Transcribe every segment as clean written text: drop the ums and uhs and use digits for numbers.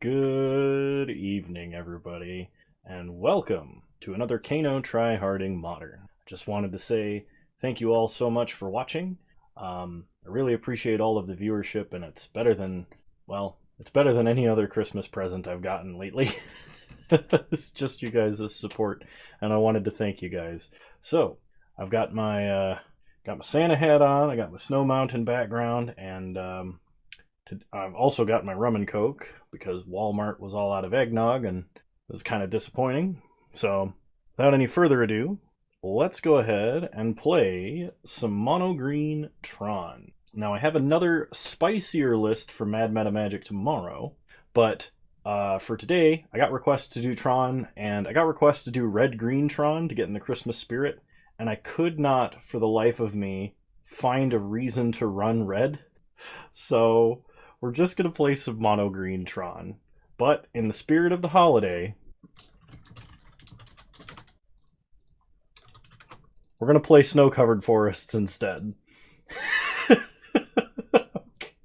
Good evening, everybody, and welcome to another Kano Tryharding Modern. Just wanted to say thank you all so much for watching. I really appreciate all of the viewership, and it's better than, well, it's better than any other Christmas present I've gotten lately. It's just you guys' support, and I wanted to thank you guys. So, I've got my Santa hat on, I got my Snow Mountain background, and I've also got my rum and coke because Walmart was all out of eggnog and it was kind of disappointing. So, without any further ado, let's go ahead and play some mono green Tron. Now, I have another spicier list for Mad Meta Magic tomorrow, but for today, I got requests to do Tron, and I got requests to do red-green Tron to get in the Christmas spirit, and I could not, for the life of me, find a reason to run red. So we're just going to play some mono green Tron. But in the spirit of the holiday, we're going to play snow-covered forests instead.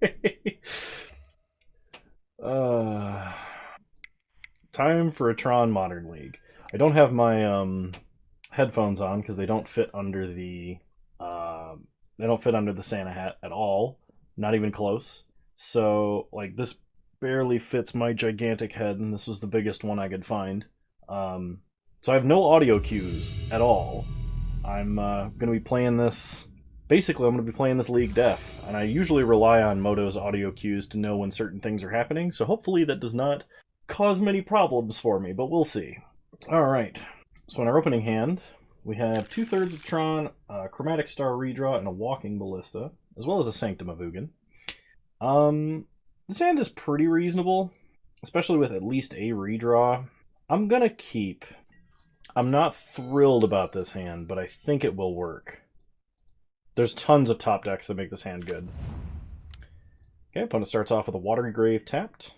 Okay. Time for a Tron Modern League. I don't have my headphones on because they don't fit under the Santa hat at all. Not even close. So, like, this barely fits my gigantic head, and this was the biggest one I could find. So I have no audio cues at all. I'm going to be playing this... Basically, I'm going to be playing this league deaf, and I usually rely on Moto's audio cues to know when certain things are happening, so hopefully that does not cause many problems for me, but we'll see. Alright, so in our opening hand, we have 2/3 of Tron, a Chromatic Star Redraw, and a Walking Ballista, as well as a Sanctum of Ugin. This hand is pretty reasonable, especially with at least a redraw. I'm gonna keep. I'm not thrilled about this hand, but I think it will work. There's tons of top decks that make this hand good. Okay, opponent starts off with a Watery Grave tapped.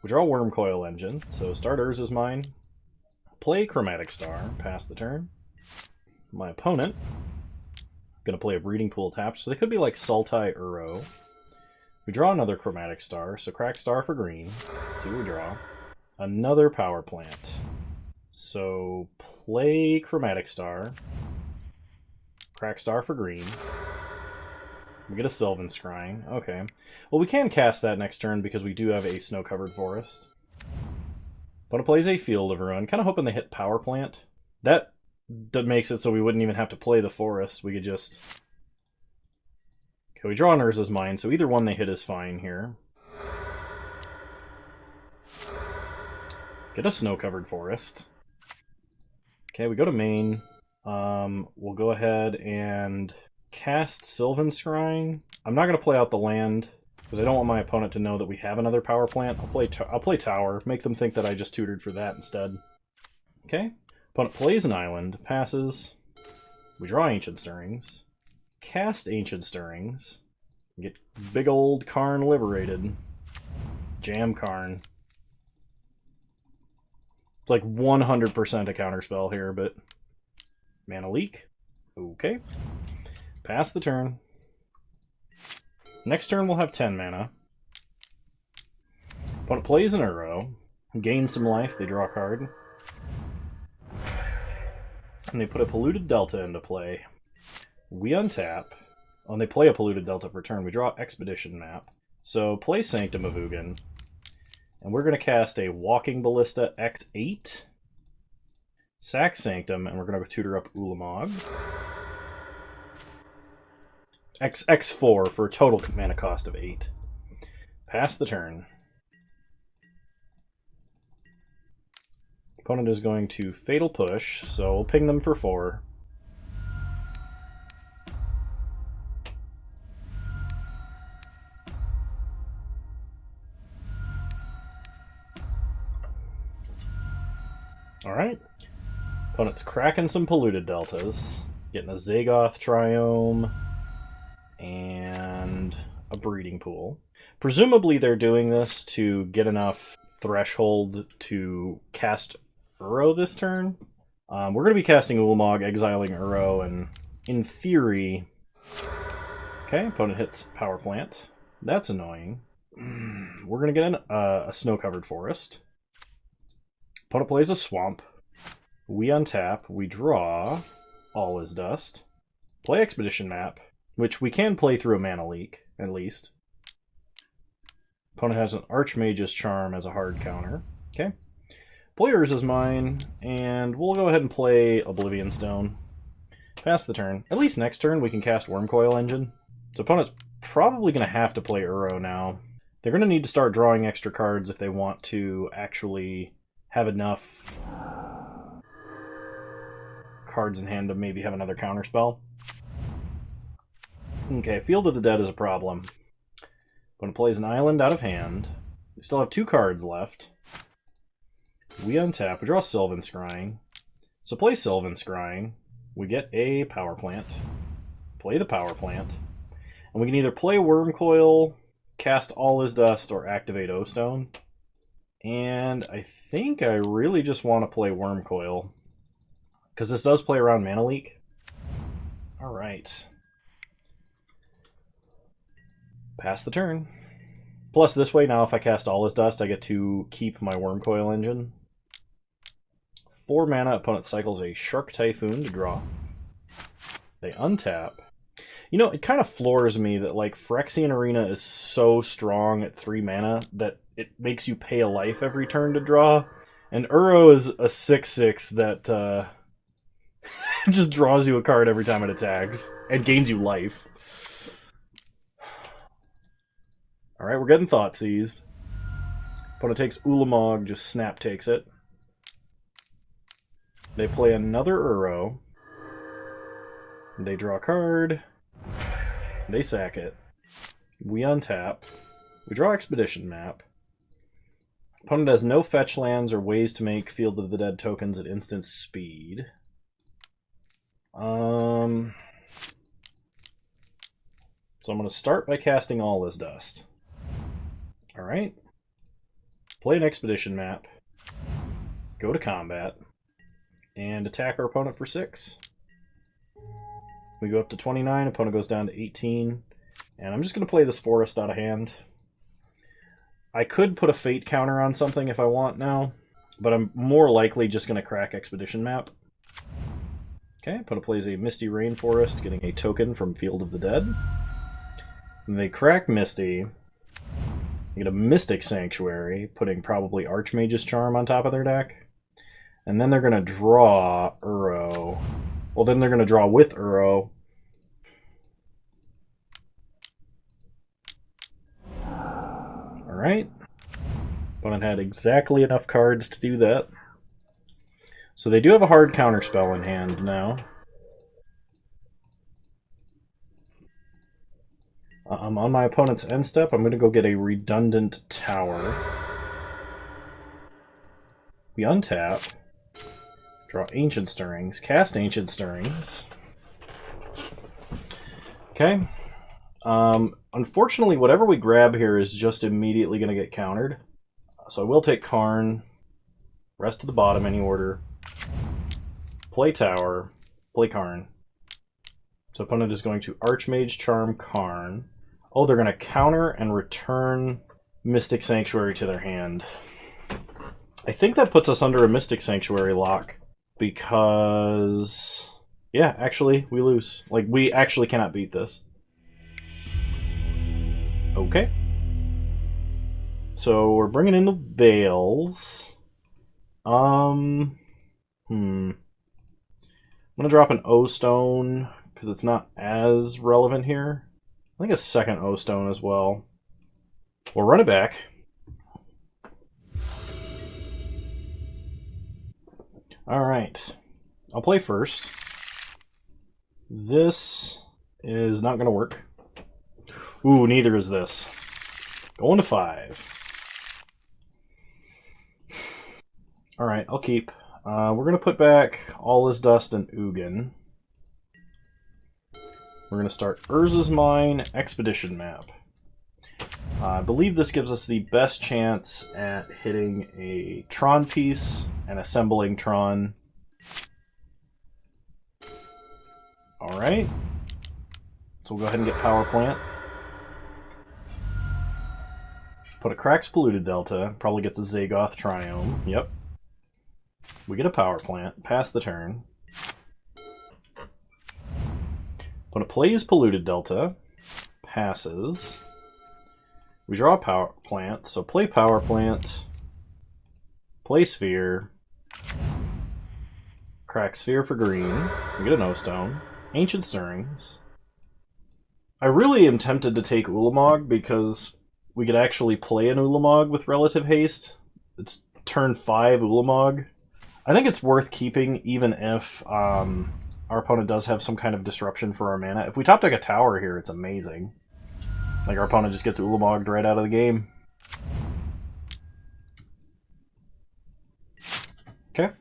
We draw Wormcoil Engine, so start Urza's Mine. Play Chromatic Star, pass the turn. My opponent gonna play a Breeding Pool tapped, so they could be like Sultai Uro. We draw another Chromatic Star, so crack Star for green. See what we draw. Another Power Plant. So play Chromatic Star. Crack Star for green. We get a Sylvan Scrying. Okay. Well, we can cast that next turn because we do have a Snow-Covered Forest. Opponent plays a Field of Ruin. Kind of hoping they hit Power Plant. That makes it so we wouldn't even have to play the Forest. We could just... Okay, we draw an Urza's Mine, so either one they hit is fine here. Get a Snow-Covered Forest. Okay, we go to main. We'll go ahead and cast Sylvan Scrying. I'm not going to play out the land, because I don't want my opponent to know that we have another Power Plant. I'll play Tower, make them think that I just tutored for that instead. Okay, opponent plays an island, passes. We draw Ancient Stirrings. Cast Ancient Stirrings, get big old Karn liberated. Jam Karn. It's like 100% a counterspell here, but mana leak. Okay. Pass the turn. Next turn we'll have 10 mana. Opponent plays an Uro, gains some life, they draw a card. And they put a Polluted Delta into play. We untap. When they play a Polluted Delta for turn, we draw Expedition Map. So play Sanctum of Ugin. And we're going to cast a Walking Ballista X8. Sack Sanctum, and we're going to tutor up Ulamog. X4 for a total mana cost of 8. Pass the turn. Opponent is going to Fatal Push, so we'll ping them for 4. Alright. Opponent's cracking some Polluted Deltas. Getting a Zagoth Triome and a Breeding Pool. Presumably they're doing this to get enough threshold to cast Uro this turn. We're going to be casting Ulamog, exiling Uro, and in theory... Okay, opponent hits Power Plant. That's annoying. we're going to get in a snow-covered forest. Opponent plays a swamp. We untap. We draw. All is dust. Play Expedition Map, which we can play through a mana leak, at least. Opponent has an Archmage's Charm as a hard counter. Okay. Players is mine, and we'll go ahead and play Oblivion Stone. Pass the turn. At least next turn we can cast Wormcoil Engine. So opponent's probably going to have to play Uro now. They're going to need to start drawing extra cards if they want to actually have enough cards in hand to maybe have another counterspell. Okay, Field of the Dead is a problem. Opponent plays an island out of hand. We still have 2 cards left. We untap. We draw Sylvan Scrying. So play Sylvan Scrying. We get a power plant. Play the power plant. And we can either play Wormcoil, cast All Is Dust, or activate O-Stone. And I think I really just want to play Wormcoil, because this does play around Mana Leak. Alright. Pass the turn. Plus this way now if I cast All Is Dust I get to keep my Wormcoil Engine. 4 mana, opponent cycles a Shark Typhoon to draw. They untap. You know, it kind of floors me that, like, Phyrexian Arena is so strong at 3 mana that it makes you pay a life every turn to draw. And Uro is a 6/6 that just draws you a card every time it attacks and gains you life. Alright, we're getting Thought Seized. Opponent takes Ulamog, just snap takes it. They play another Uro. They draw a card. They sack it. We untap. We draw Expedition Map. Opponent has no fetch lands or ways to make Field of the Dead tokens at instant speed. So I'm going to start by casting All Is Dust. Alright. Play an Expedition Map. Go to combat. And attack our opponent for 6. We go up to 29, opponent goes down to 18. And I'm just going to play this forest out of hand. I could put a Fate counter on something if I want now, but I'm more likely just going to crack Expedition Map. Okay, opponent plays a Misty Rainforest, getting a token from Field of the Dead. And they crack Misty. They get a Mystic Sanctuary, putting probably Archmage's Charm on top of their deck. And then they're going to draw Uro. Well, then they're going to draw with Uro. Alright. Opponent had exactly enough cards to do that. So they do have a hard counterspell in hand now. On my opponent's end step, I'm going to go get a redundant tower. We untap. Draw Ancient Stirrings. Cast Ancient Stirrings. Okay. Unfortunately, whatever we grab here is just immediately going to get countered. So I will take Karn. Rest to the bottom, any order. Play Tower. Play Karn. So opponent is going to Archmage Charm Karn. Oh, they're going to counter and return Mystic Sanctuary to their hand. I think that puts us under a Mystic Sanctuary lock. Because, yeah, actually, we lose. Like, we actually cannot beat this. Okay. So, we're bringing in the Veils. I'm going to drop an O-Stone, because it's not as relevant here. I think a second O-Stone as well. We'll run it back. Alright, I'll play first. This is not going to work. Ooh, neither is this. Going to 5. Alright, I'll keep. We're going to put back All Is Dust and Ugin. We're going to start Urza's Mine, Expedition Map. I believe this gives us the best chance at hitting a Tron piece and assembling Tron. Alright. So we'll go ahead and get Power Plant. Put a Crack's Polluted Delta. Probably gets a Zagoth Triome. Yep. We get a Power Plant. Pass the turn. Put a Plays Polluted Delta. Passes. We draw a Power Plant. So play Power Plant. Play Sphere. Crack Sphere for green. We get an O-Stone. Ancient Stirrings. I really am tempted to take Ulamog because we could actually play an Ulamog with Relative Haste. It's turn 5 Ulamog. I think it's worth keeping even if our opponent does have some kind of disruption for our mana. If we top deck a tower here, it's amazing. Like, our opponent just gets Ulamogged right out of the game. Okay.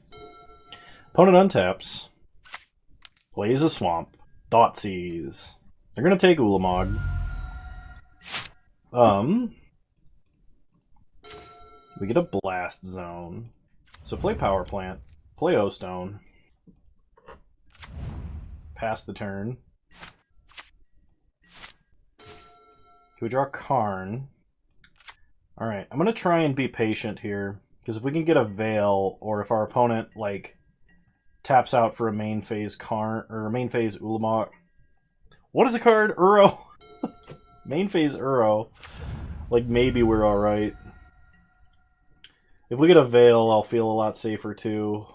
Opponent untaps. Plays a Swamp. Thoughtseize. They're gonna take Ulamog. We get a Blast Zone. So play Power Plant. Play O-Stone. Pass the turn. Can we draw Karn? Alright, I'm gonna try and be patient here. Because if we can get a Veil, or if our opponent, like, taps out for a main phase Karn, or a main phase Ulamog. What is a card? Uro! Main phase Uro. Like, maybe we're alright. If we get a Veil, I'll feel a lot safer too.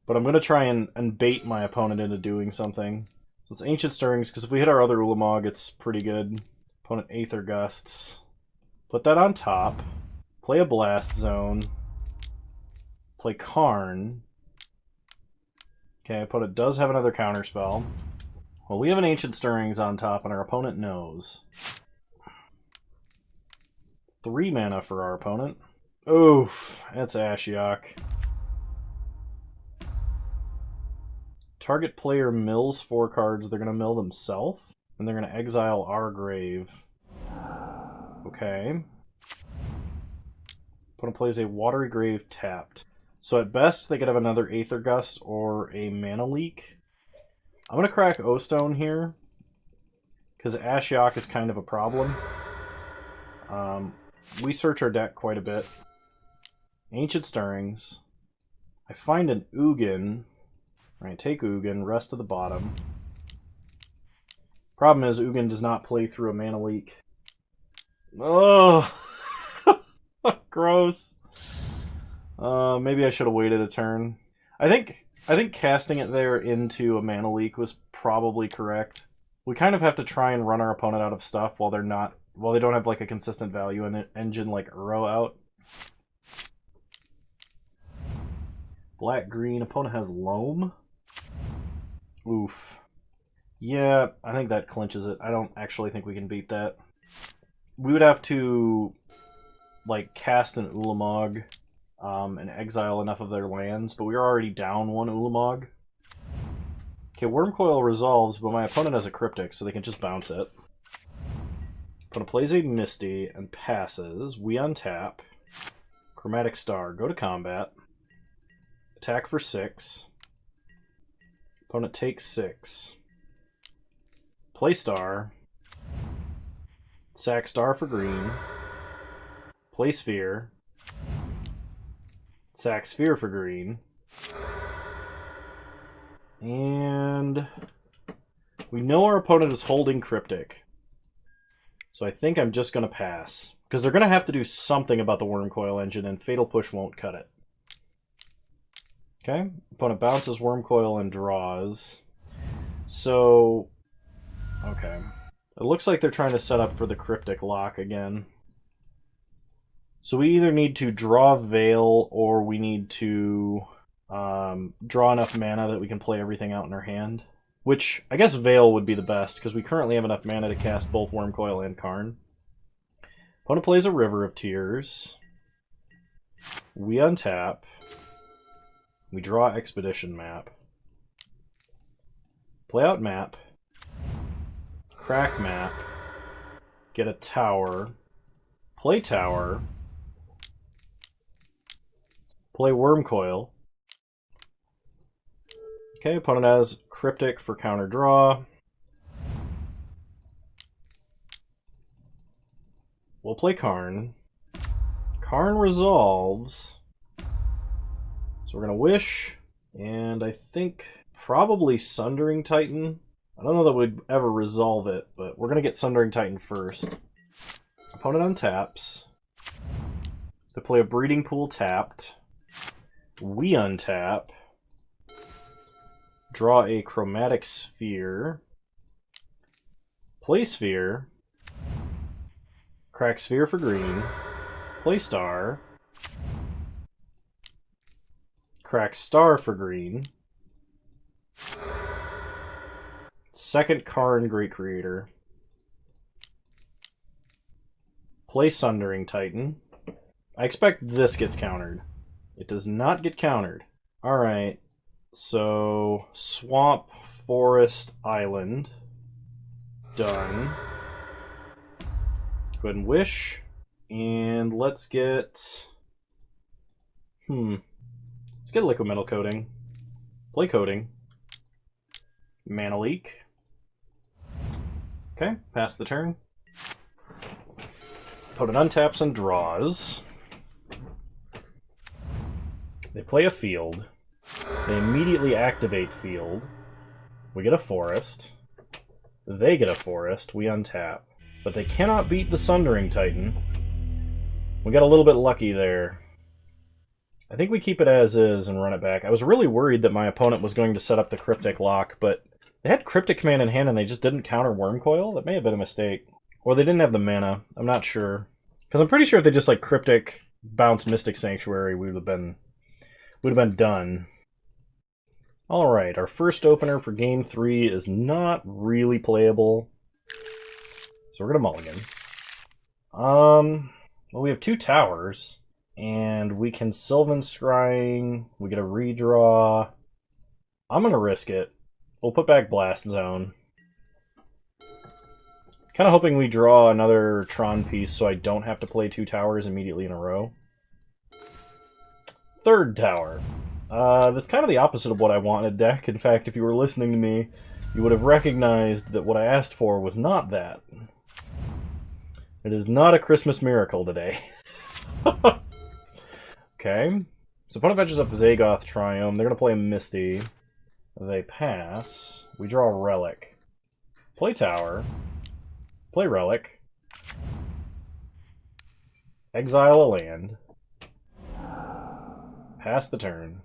But I'm gonna try and bait my opponent into doing something. So it's Ancient Stirrings, because if we hit our other Ulamog, it's pretty good. Opponent Aether Gusts. Put that on top. Play a Blast Zone. Play Karn. Okay, opponent does have another counterspell. Well, we have an Ancient Stirrings on top, and our opponent knows. 3 mana for our opponent. Oof, that's Ashiok. Target player mills 4 cards. They're going to mill themselves, and they're going to exile our grave. Okay. Opponent plays a Watery Grave tapped. So at best, they could have another Aether Gust or a Mana Leak. I'm going to crack O-Stone here, because Ashiok is kind of a problem. We search our deck quite a bit. Ancient Stirrings. I find an Ugin. Alright, take Ugin, rest of the bottom. Problem is, Ugin does not play through a Mana Leak. Oh, gross. Maybe I should have waited a turn. I think casting it there into a Mana Leak was probably correct. We kind of have to try and run our opponent out of stuff while they don't have like a consistent value in it, engine like Uro out. Black-green, opponent has Loam. Oof. Yeah, I think that clinches it. I don't actually think we can beat that. We would have to like cast an Ulamog and exile enough of their lands, but we are already down 1 Ulamog. Okay, Wormcoil resolves, but my opponent has a Cryptic, so they can just bounce it. Opponent plays a Misty and passes. We untap. Chromatic Star. Go to combat. Attack for 6. Opponent takes 6. Play Star. Sack Star for green. Play Sphere. Sack Sphere for green. And we know our opponent is holding Cryptic. So I think I'm just going to pass. Because they're going to have to do something about the Wormcoil engine, and Fatal Push won't cut it. Okay, opponent bounces Wormcoil and draws. So, okay. It looks like they're trying to set up for the Cryptic lock again. So we either need to draw Veil, or we need to draw enough mana that we can play everything out in our hand. Which, I guess Veil would be the best, because we currently have enough mana to cast both Wormcoil and Karn. Opponent plays a River of Tears. We untap. We draw Expedition Map. Play out Map. Crack Map. Get a Tower. Play Tower. Play Wormcoil. Okay, opponent has Cryptic for counter draw. we'll play Karn. Karn resolves. So we're going to Wish, and I think probably Sundering Titan. I don't know that we'd ever resolve it, but we're going to get Sundering Titan first. Opponent untaps. They play a Breeding Pool tapped. We untap. Draw a Chromatic Sphere. Play Sphere. Crack Sphere for green. Play Star. Crack Star for green. Second Karn Great Creator. Play Sundering Titan. I expect this gets countered. It does not get countered. Alright, so Swamp, Forest, Island. Done. Go ahead and Wish. And let's get... Let's get Liquid Metal Coating. Play Coating. Mana Leak. Okay, pass the turn. Opponent untaps and draws. They play a field. They immediately activate field. We get a forest. They get a forest. We untap. But they cannot beat the Sundering Titan. We got a little bit lucky there. I think we keep it as is and run it back. I was really worried that my opponent was going to set up the Cryptic Lock, but they had Cryptic Command in hand and they just didn't counter Wormcoil? That may have been a mistake. Or they didn't have the mana. I'm not sure. Because I'm pretty sure if they just like Cryptic, bounce Mystic Sanctuary, we would have been done. Alright, our first opener for game 3 is not really playable. So we're gonna mulligan. Well, we have 2 towers. And we can Sylvan Scrying. We get a redraw. I'm gonna risk it. We'll put back Blast Zone. Kind of hoping we draw another Tron piece so I don't have to play 2 towers immediately in a row. Third tower. That's kind of the opposite of what I wanted, deck. In fact, if you were listening to me, you would have recognized that what I asked for was not that. It is not a Christmas miracle today. Okay. So opponent fetches up Zagoth Triome. They're going to play a Misty. They pass. We draw a Relic. Play Tower. Play Relic. Exile a land. Pass the turn.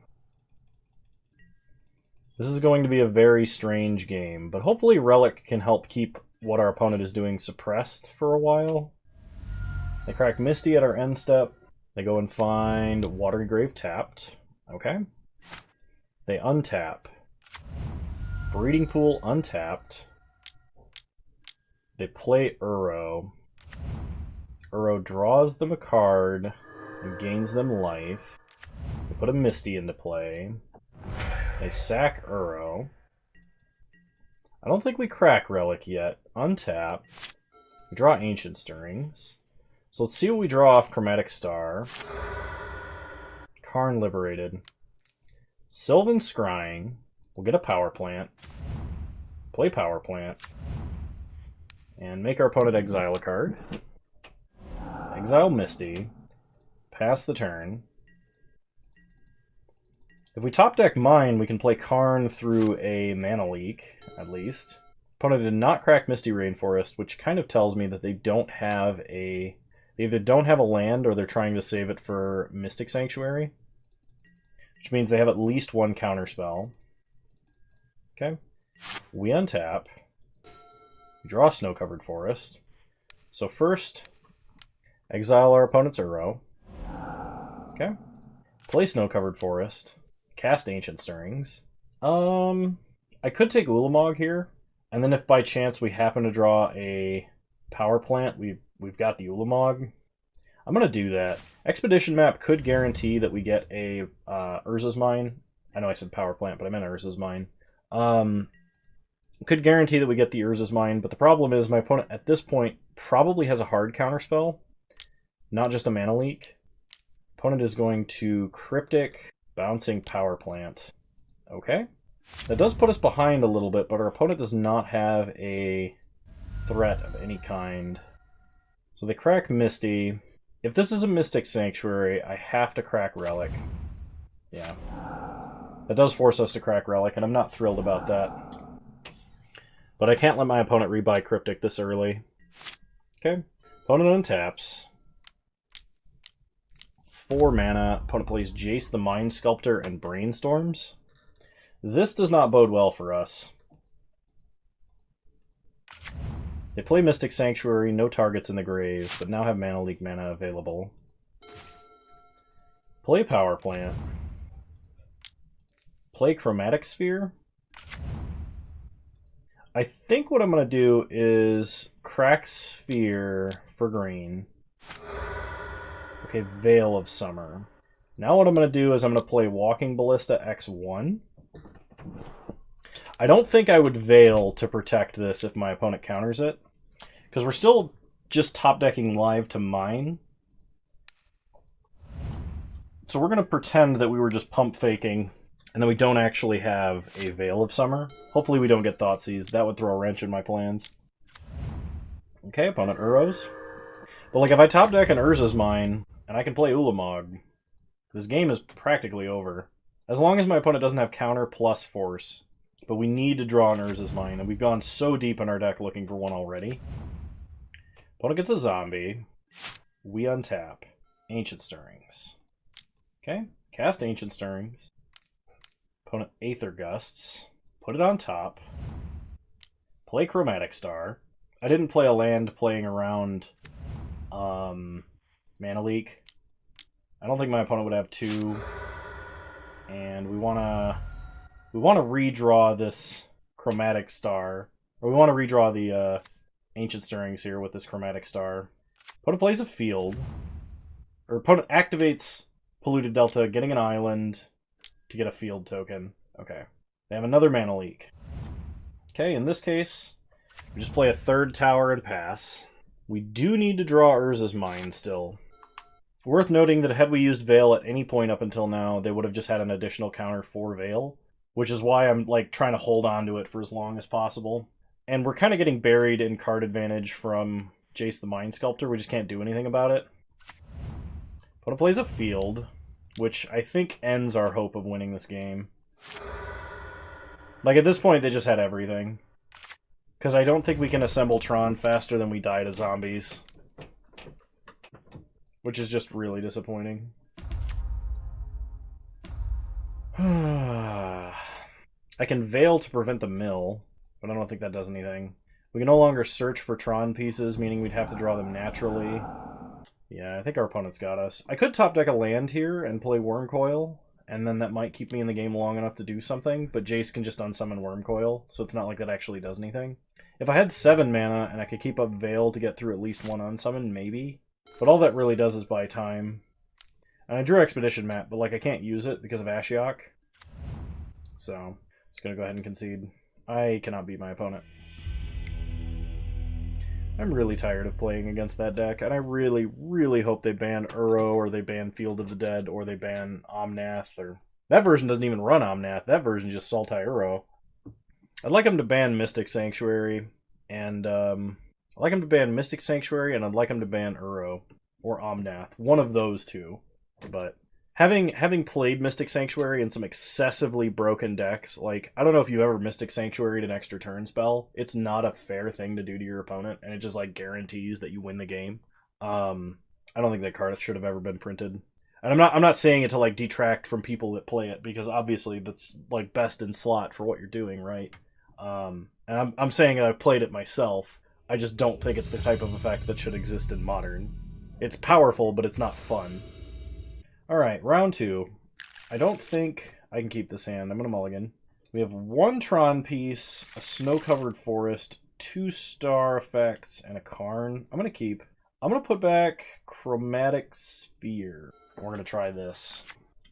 This is going to be a very strange game, but hopefully Relic can help keep what our opponent is doing suppressed for a while. They crack Misty at our end step. They go and find Watery Grave tapped. Okay. They untap. Breeding Pool untapped. They play Uro. Uro draws them a card and gains them life. They put a Misty into play. They sack Uro. I don't think we crack Relic yet. Untap. We draw Ancient Stirrings. So let's see what we draw off Chromatic Star. Karn Liberated. Sylvan Scrying. We'll get a Power Plant. Play Power Plant. And make our opponent exile a card. Exile Misty. Pass the turn. If we top deck Mine, we can play Karn through a Mana Leak, at least. Opponent did not crack Misty Rainforest, which kind of tells me that they don't have a... They either don't have a land or they're trying to save it for Mystic Sanctuary. Which means they have at least one counterspell. Okay. We untap. We draw Snow-Covered Forest. So first, exile our opponent's Uro. Okay. Play Snow-Covered Forest. Cast Ancient Stirrings. I could take Ulamog here. And then if by chance we happen to draw a Power Plant, we've got the Ulamog. I'm going to do that. Expedition Map could guarantee that we get a Urza's Mine. I know I said Power Plant, but I meant Urza's Mine. Could guarantee that we get the Urza's Mine, but the problem is my opponent at this point probably has a hard counterspell, not just a Mana Leak. Opponent is going to Cryptic, bouncing Power Plant. Okay. That does put us behind a little bit, but our opponent does not have a threat of any kind. So they crack Misty. If this is a Mystic Sanctuary, I have to crack Relic. Yeah. That does force us to crack Relic, and I'm not thrilled about that. But I can't let my opponent rebuy Cryptic this early. Okay. Opponent untaps. 4 mana. Opponent plays Jace the Mind Sculptor and Brainstorms. This does not bode well for us. They play Mystic Sanctuary, no targets in the grave, but now have Mana Leak mana available. Play Power Plant. Play Chromatic Sphere. I think what I'm going to do is crack Sphere for green. Okay, Veil of Summer. Now what I'm going to do is I'm going to play Walking Ballista X1. I don't think I would Veil to protect this if my opponent counters it, because we're still just top decking live to mine. So we're going to pretend that we were just pump faking and that we don't actually have a Veil of Summer. Hopefully we don't get Thoughtseize. That would throw a wrench in my plans. Okay, opponent Uros. But like if I top deck an Urza's Mine and I can play Ulamog, this game is practically over. As long as my opponent doesn't have counter plus force. But we need to draw an Urza's Mine, and we've gone so deep in our deck looking for one already. Opponent gets a zombie. We untap. Ancient Stirrings. Okay, cast Ancient Stirrings. Opponent Aether Gusts. Put it on top. Play Chromatic Star. I didn't play a land playing around Mana Leak. I don't think my opponent would have 2. And we want to redraw this Chromatic Star. Or we want to redraw the Ancient Stirrings here with this Chromatic Star. Opponent plays a field. Or opponent activates Polluted Delta, getting an island to get a field token. Okay. They have another Mana Leak. Okay, in this case, we just play a 3rd tower and pass. We do need to draw Urza's Mine still. Worth noting that had we used Veil at any point up until now, they would have just had an additional counter for Veil, which is why I'm like trying to hold on to it for as long as possible. And we're kind of getting buried in card advantage from Jace the Mind Sculptor. We just can't do anything about it. Opponent plays a field, which I think ends our hope of winning this game. Like at this point, they just had everything. Because I don't think we can assemble Tron faster than we die to zombies. Which is just really disappointing. I can Veil to prevent the mill, but I don't think that does anything. We can no longer search for Tron pieces, meaning we'd have to draw them naturally. Yeah, I think our opponent's got us. I could top deck a land here and play Wormcoil, and then that might keep me in the game long enough to do something, but Jace can just unsummon Wormcoil, so it's not like that actually does anything. If I had 7 mana and I could keep up Veil to get through at least 1 unsummon, maybe. But all that really does is buy time. And I drew Expedition Map, but like I can't use it because of Ashiok. So, just gonna go ahead and concede. I cannot beat my opponent. I'm really tired of playing against that deck, and I really, really hope they ban Uro, or they ban Field of the Dead, or they ban Omnath, or... That version doesn't even run Omnath, that version just Sultai Uro. I'd like them to ban Mystic Sanctuary, and I'd like them to ban Mystic Sanctuary, and I'd like them to ban Uro, or Omnath. One of those two. But having played Mystic Sanctuary in some excessively broken decks, like, I don't know if you ever Mystic Sanctuaried an extra turn spell. It's not a fair thing to do to your opponent, and it just, like, guarantees that you win the game. I don't think that card should have ever been printed. And I'm not saying it to, like, detract from people that play it, because obviously that's, like, best in slot for what you're doing, right? And I'm saying I've played it myself. I just don't think it's the type of effect that should exist in Modern. It's powerful, but it's not fun. Alright, round 2. I don't think I can keep this hand. I'm going to mulligan. We have 1 Tron piece, a snow-covered forest, 2 star effects, and a Karn. I'm going to keep. I'm going to put back Chromatic Sphere. We're going to try this.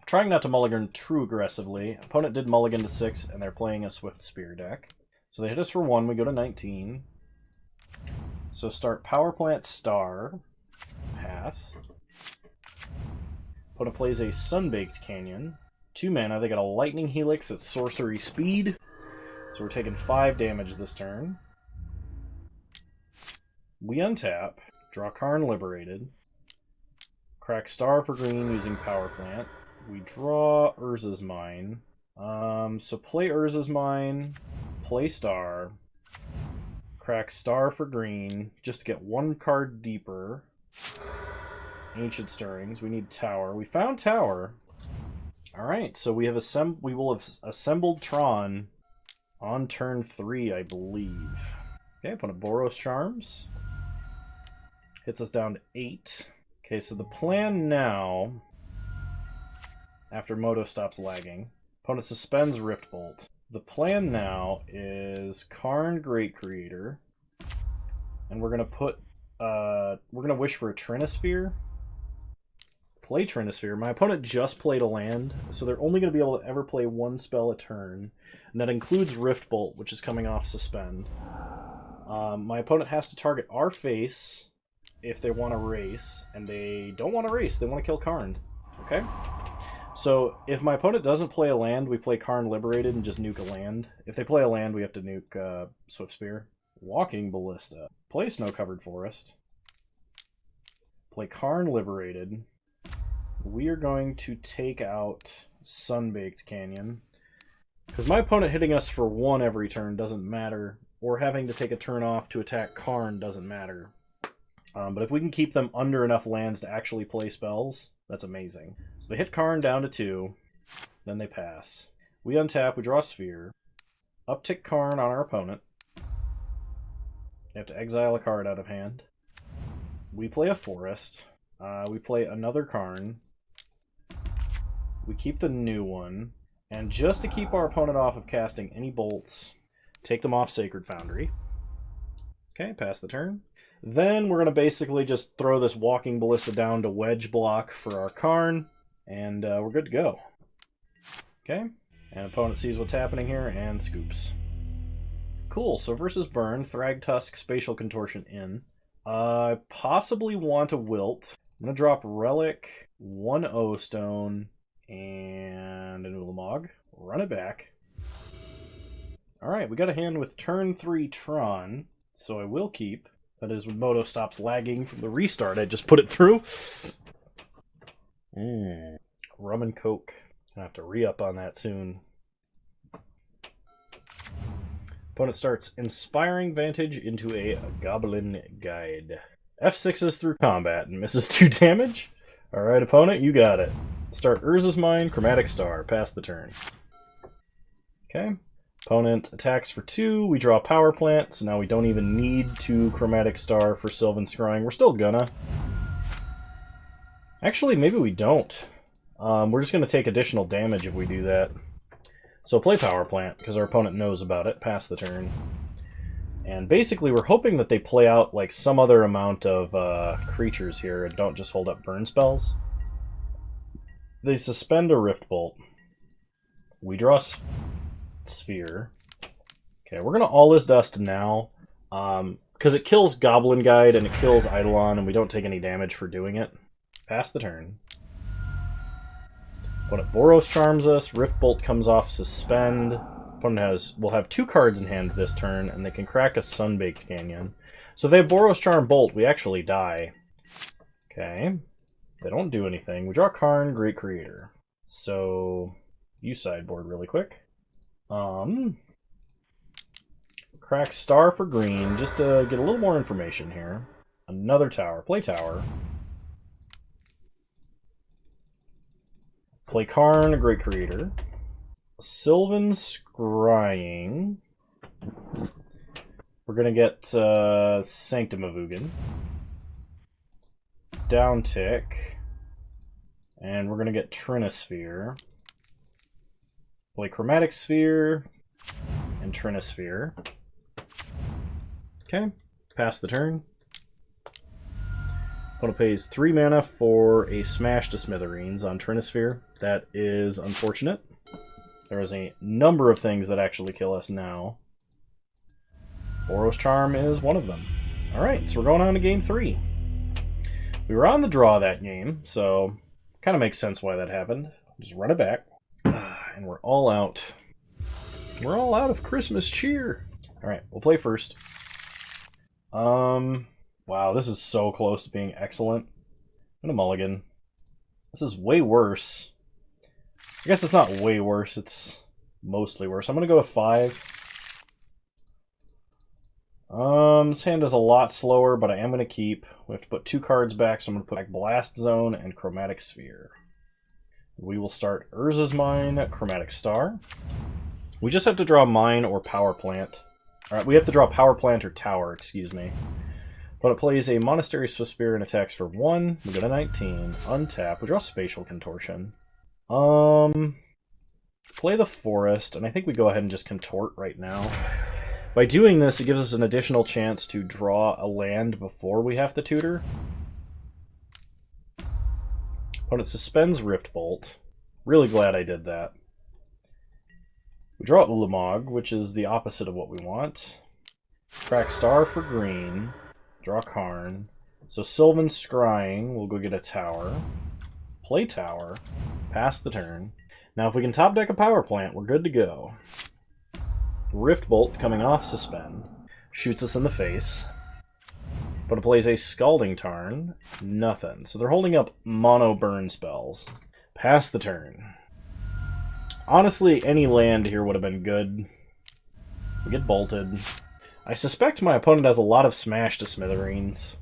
Trying not to mulligan too aggressively. Opponent did mulligan to 6, and they're playing a Swift Spear deck. So they hit us for 1, we go to 19. So start Power Plant Star. Pass. Opponent plays a Sunbaked Canyon. 2 mana, they got a Lightning Helix at sorcery speed. So we're taking 5 damage this turn. We untap. Draw Karn Liberated. Crack Star for green using Power Plant. We draw Urza's Mine. So play Urza's Mine, play Star, crack Star for green, just to get one card deeper. Ancient Stirrings. We need Tower. We found Tower. Alright, so we will have assembled Tron on turn 3, I believe. Okay, opponent Boros Charms. Hits us down to 8. Okay, so the plan now, after Moto stops lagging, opponent suspends Rift Bolt. The plan now is Karn Great Creator, and we're gonna wish for a Trinisphere. Play Trinisphere. My opponent just played a land, so they're only going to be able to ever play one spell a turn, and that includes Rift Bolt, which is coming off Suspend. My opponent has to target our face if they want to race, and they don't want to race. They want to kill Karn. Okay? So if my opponent doesn't play a land, we play Karn Liberated and just nuke a land. If they play a land, we have to nuke Swift Spear. Walking Ballista. Play Snow-Covered Forest. Play Karn Liberated. We are going to take out Sunbaked Canyon. Because my opponent hitting us for 1 every turn doesn't matter, or having to take a turn off to attack Karn doesn't matter. But if we can keep them under enough lands to actually play spells, that's amazing. So they hit Karn down to 2, then they pass. We untap, we draw a Sphere, uptick Karn on our opponent. You have to exile a card out of hand. We play a Forest. We play another Karn. We keep the new one. And just to keep our opponent off of casting any bolts, take them off Sacred Foundry. Okay, pass the turn. Then we're going to basically just throw this Walking Ballista down to wedge block for our Karn, and we're good to go. Okay, and opponent sees what's happening here and scoops. Cool, so versus Burn, Thragtusk, Spatial Contortion in. I possibly want a Wilt. I'm going to drop Relic, 1 O-Stone, and an Ulamog. Run it back. Alright, we got a hand with turn 3 Tron, so I will keep. That is when Moto stops lagging from the restart. I just put it through. Rum and Coke. Gonna have to re-up on that soon. Opponent starts Inspiring Vantage into a Goblin Guide. F6s through combat and misses 2 damage. Alright, opponent, you got it. Start Urza's Mine, Chromatic Star. Pass the turn. Okay. Opponent attacks for 2. We draw Power Plant, so now we don't even need to Chromatic Star for Sylvan Scrying. We're still gonna. Actually, maybe we don't. We're just going to take additional damage if we do that. So play Power Plant, because our opponent knows about it. Pass the turn. And basically, we're hoping that they play out like some other amount of creatures here and don't just hold up burn spells. They suspend a Rift Bolt. We draw Sphere. Okay, we're going to All Is Dust now, because it kills Goblin Guide and it kills Eidolon, and we don't take any damage for doing it. Pass the turn. Opponent Boros Charms us, Rift Bolt comes off Suspend. Opponent will have 2 cards in hand this turn, and they can crack a Sunbaked Canyon. So if they have Boros Charm Bolt, we actually die. Okay. They don't do anything. We draw Karn, Great Creator. So, you sideboard really quick. Crack Star for green, just to get a little more information here. Another tower. Play Tower. Play Karn, Great Creator. Sylvan Scrying. We're going to get Sanctum of Ugin. Downtick. And we're going to get Trinisphere. Play Chromatic Sphere and Trinisphere. Okay, pass the turn. Opponent pays 3 mana for a Smash to Smithereens on Trinisphere. That is unfortunate. There is a number of things that actually kill us now. Boros Charm is one of them. Alright, so we're going on to game 3. We were on the draw that game, so kind of makes sense why that happened. Just run it back. And we're all out. We're all out of Christmas cheer. Alright, we'll play first. Wow, this is so close to being excellent. I'm gonna mulligan. This is way worse. I guess it's not way worse, it's mostly worse. I'm gonna go with 5. This hand is a lot slower, but I am gonna keep. We have to put 2 cards back, so I'm gonna put back Blast Zone and Chromatic Sphere. We will start Urza's Mine, Chromatic Star. We just have to draw Mine or Power Plant. Alright, we have to draw Power Plant or Tower, excuse me. But it plays a Monastery Swift Spear and attacks for 1. We go to 19. Untap. We draw Spatial Contortion. Play the Forest, and I think we go ahead and just Contort right now. By doing this, it gives us an additional chance to draw a land before we have to tutor. Opponent suspends Rift Bolt. Really glad I did that. We draw Ulamog, which is the opposite of what we want. Crack Star for green. Draw Karn. So Sylvan Scrying, we'll go get a tower. Play tower. Pass the turn. Now if we can top deck a power plant, we're good to go. Rift Bolt coming off suspend. Shoots us in the face. But it plays a Scalding Tarn. Nothing. So they're holding up mono burn spells. Pass the turn. Honestly, any land here would have been good. We get bolted. I suspect my opponent has a lot of Smash to Smithereens.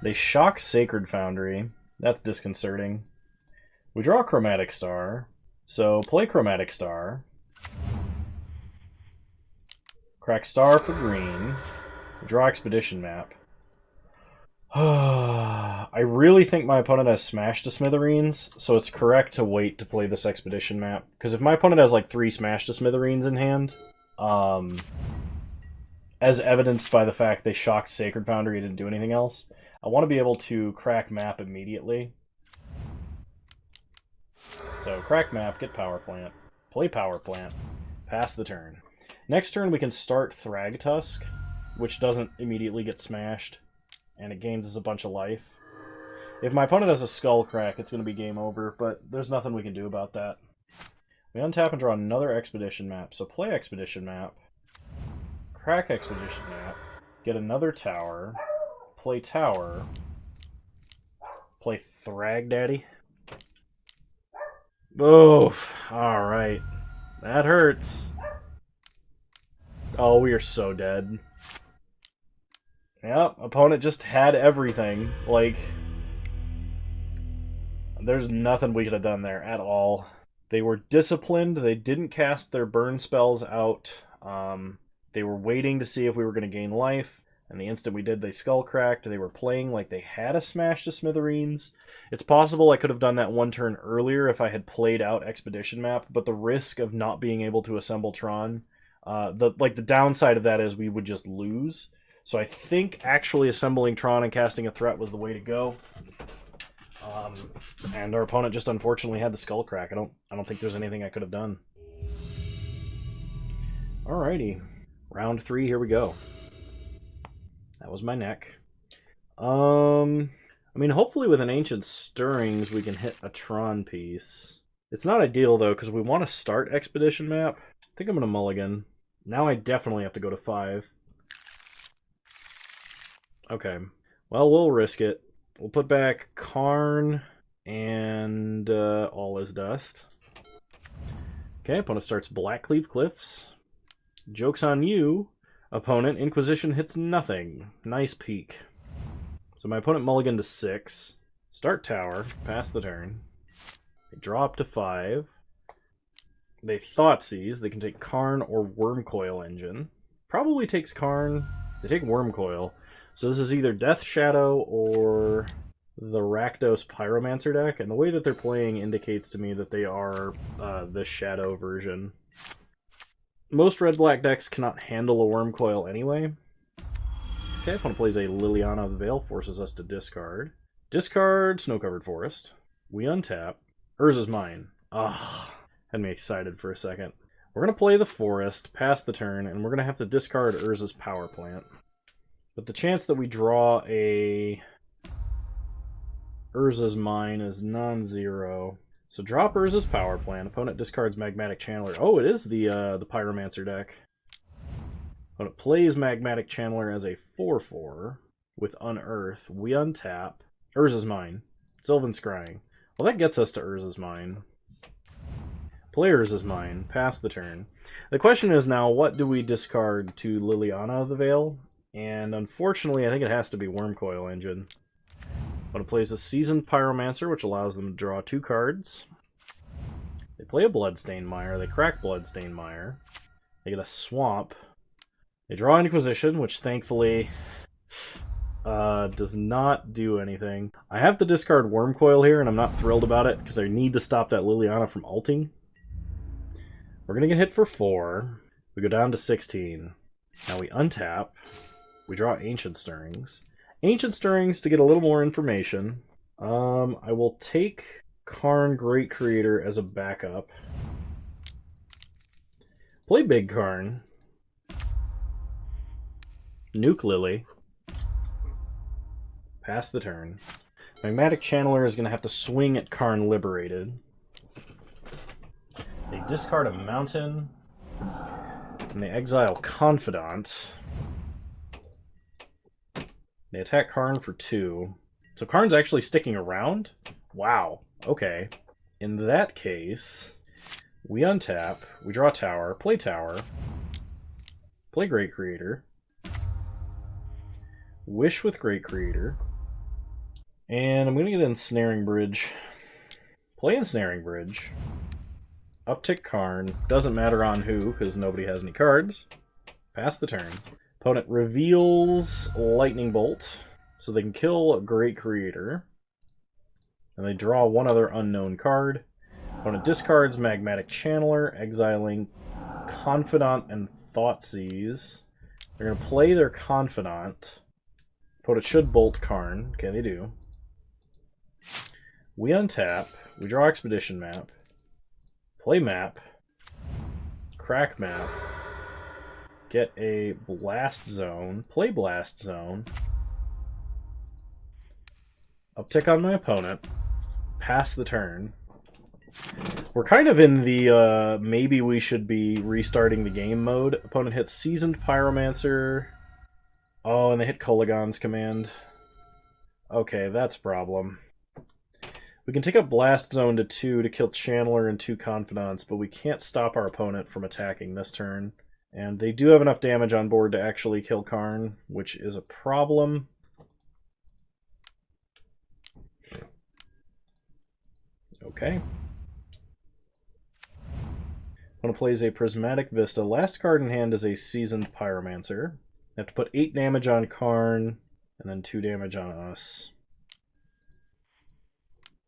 They shock Sacred Foundry. That's disconcerting. We draw Chromatic Star. So play Chromatic Star. Crack Star for green. Draw Expedition Map. I really think my opponent has Smash to Smithereens, so it's correct to wait to play this Expedition Map. Because if my opponent has like 3 Smash to Smithereens in hand, as evidenced by the fact they shocked Sacred Foundry and didn't do anything else, I want to be able to crack map immediately. So crack map, get Power Plant, play Power Plant, pass the turn. Next turn we can start Thragtusk, which doesn't immediately get smashed, and it gains us a bunch of life. If my opponent has a Skull Crack, it's going to be game over, but there's nothing we can do about that. We untap and draw another Expedition Map, so play Expedition Map. Crack Expedition Map, get another tower, play tower, play Thrag Daddy. Oof, alright. That hurts. Oh, we are so dead. Yep, opponent just had everything. Like, there's nothing we could have done there at all. They were disciplined, they didn't cast their burn spells out. They were waiting to see if we were going to gain life, and the instant we did, they skull cracked. They were playing like they had a Smash to Smithereens. It's possible I could have done that one turn earlier if I had played out Expedition Map, but the risk of not being able to assemble Tron, the downside of that is we would just lose. So I think actually assembling Tron and casting a threat was the way to go. And our opponent just unfortunately had the skull crack. I don't think there's anything I could have done. Alrighty. Round 3, here we go. That was my neck. I mean, hopefully with an Ancient Stirrings we can hit a Tron piece. It's not ideal, though, because we want to start Expedition Map. I think I'm going to mulligan. Now I definitely have to go to 5. Okay. Well, we'll risk it. We'll put back Karn and All Is Dust. Okay, opponent starts Blackcleave Cliffs. Joke's on you, opponent. Inquisition hits nothing. Nice peek. So my opponent mulligan to 6. Start tower. Pass the turn. They draw up to 5. They Thoughtseize. They can take Karn or Wormcoil Engine. Probably takes Karn. They take Wormcoil. So this is either Death Shadow or the Rakdos Pyromancer deck. And the way that they're playing indicates to me that they are the Shadow version. Most red-black decks cannot handle a Wormcoil anyway. Okay, opponent plays a Liliana of the Veil, forces us to discard. Discard Snow-Covered Forest. We untap. Urza's Mine. Ah, had me excited for a second. We're going to play the Forest, pass the turn, and we're going to have to discard Urza's Power Plant. But the chance that we draw a Urza's Mine is non-zero. So drop Urza's Power Plant. Opponent discards Magmatic Channeler. Oh, it is the Pyromancer deck. Opponent plays Magmatic Channeler as a 4/4. with Unearth. We untap. Urza's Mine. Sylvan Scrying. Well, that gets us to Urza's Mine. Play Urza's Mine. Pass the turn. The question is now, what do we discard to Liliana of the Veil? And unfortunately, I think it has to be Wormcoil Engine. But it plays a Seasoned Pyromancer, which allows them to draw 2 cards. They play a Bloodstained Mire. They crack Bloodstained Mire. They get a Swamp. They draw Inquisition, which thankfully does not do anything. I have to discard Wormcoil here, and I'm not thrilled about it, because I need to stop that Liliana from ulting. We're going to get hit for 4. We go down to 16. Now we untap. We draw Ancient Stirrings. Ancient Stirrings to get a little more information. I will take Karn Great Creator as a backup. Play Big Karn. Nuke Lily. Pass the turn. Magmatic Channeler is going to have to swing at Karn Liberated. They discard a Mountain. And they exile Confidant. They attack Karn for 2. So Karn's actually sticking around? Wow. Okay. In that case, we untap, we draw Tower, play Great Creator, Wish with Great Creator, and I'm going to get Ensnaring Bridge. Play Ensnaring Bridge. Uptick Karn. Doesn't matter on who, because nobody has any cards. Pass the turn. Opponent reveals Lightning Bolt, so they can kill a Great Creator. And they draw one other unknown card. Opponent discards Magmatic Channeler, exiling Confidant and Thoughtseize. They're going to play their Confidant. Opponent should bolt Karn. Okay, they do. We untap. We draw Expedition Map. Play Map. Crack Map. Get a Blast Zone. Play Blast Zone. Uptick on my opponent. Pass the turn. We're kind of in the maybe we should be restarting the game mode. Opponent hits Seasoned Pyromancer. Oh, and they hit Kolagon's command. Okay, that's a problem. We can take up Blast Zone to 2 to kill Channeler and 2 Confidants, but we can't stop our opponent from attacking this turn. And they do have enough damage on board to actually kill Karn, which is a problem. Okay. Opponent plays a Prismatic Vista. Last card in hand is a Seasoned Pyromancer. I have to put 8 damage on Karn, and then 2 damage on us.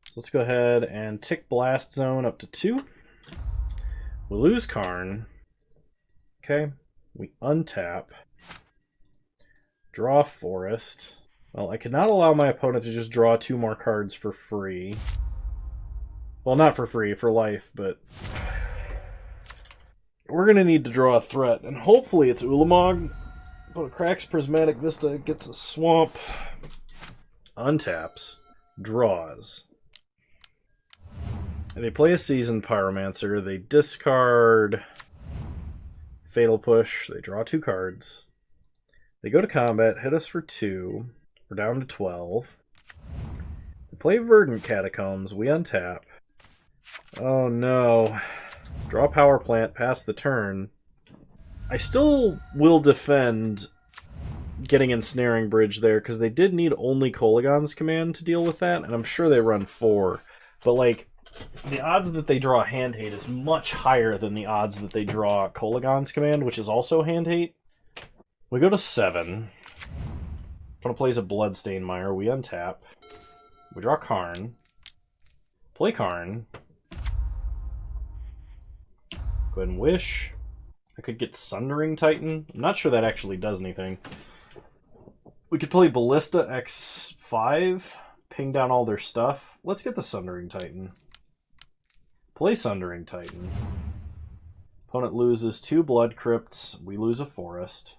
So let's go ahead and tick Blast Zone up to 2. We lose Karn. Okay. We untap. Draw Forest. Well, I cannot allow my opponent to just draw 2 more cards for free. Well, not for free, for life, but we're going to need to draw a threat, and hopefully it's Ulamog. But it cracks Prismatic Vista, gets a Swamp, untaps, draws. And they play a Seasoned Pyromancer, they discard Fatal Push, they draw 2 cards. They go to combat, hit us for 2, we're down to 12. They play Verdant Catacombs, we untap. Oh no. Draw Power Plant, pass the turn. I still will defend getting Ensnaring Bridge there, because they did need only Kolagon's command to deal with that, and I'm sure they run 4. But, like, the odds that they draw Hand Hate is much higher than the odds that they draw Kolagon's command, which is also Hand Hate. We go to 7. Opponent plays a Bloodstained Mire. We untap. We draw Karn. Play Karn. Go ahead and Wish. I could get Sundering Titan. I'm not sure that actually does anything. We could play Ballista X5, ping down all their stuff. Let's get the Sundering Titan. Play Sundering Titan. Opponent loses 2 Blood Crypts. We lose a Forest.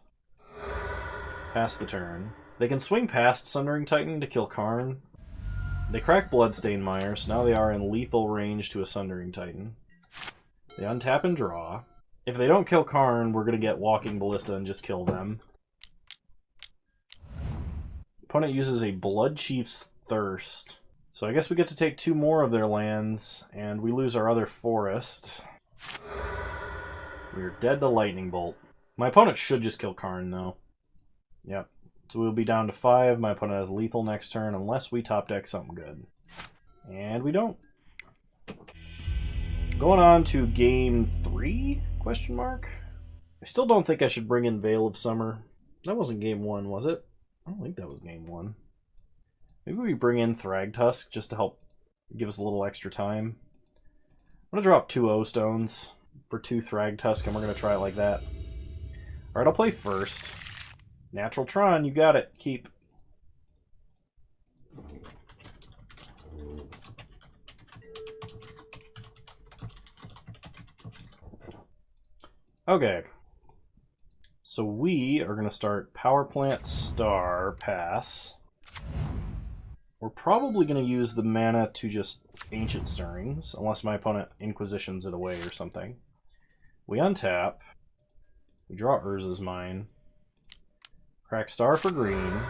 Pass the turn. They can swing past Sundering Titan to kill Karn. They crack Bloodstained Mire, so now they are in lethal range to a Sundering Titan. They untap and draw. If they don't kill Karn, we're going to get Walking Ballista and just kill them. Opponent uses a Blood Chief's Thirst. So I guess we get to take 2 more of their lands, and we lose our other forest. We're dead to Lightning Bolt. My opponent should just kill Karn, though. Yep. So we'll be down to 5. My opponent has lethal next turn, unless we top deck something good. And we don't. Going on to game 3? Question mark? I still don't think I should bring in Veil of Summer. That wasn't game 1, was it? I don't think that was game 1. Maybe we bring in Thragtusk just to help give us a little extra time. I'm going to drop 2 O-Stones for 2 Thragtusk, and we're going to try it like that. Alright, I'll play first. Natural Tron, you got it. Keep. Okay. So we are going to start Power Plant Star Pass. We're probably going to use the mana to just Ancient Stirrings, unless my opponent Inquisitions it away or something. We untap. We draw Urza's Mine. Crack Star for green.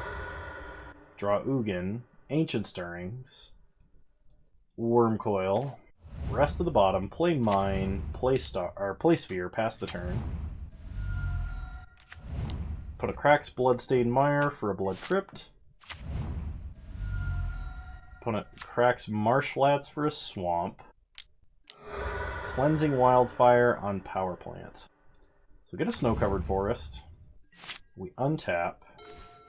Draw Ugin. Ancient Stirrings. Wormcoil. Rest of the bottom. Play Mine. Play Sphere. Pass the turn. Put a Crack's Bloodstained Mire for a Blood Crypt. Opponent cracks Marsh Flats for a Swamp. Cleansing Wildfire on Power Plant. So get a Snow-Covered Forest. We untap.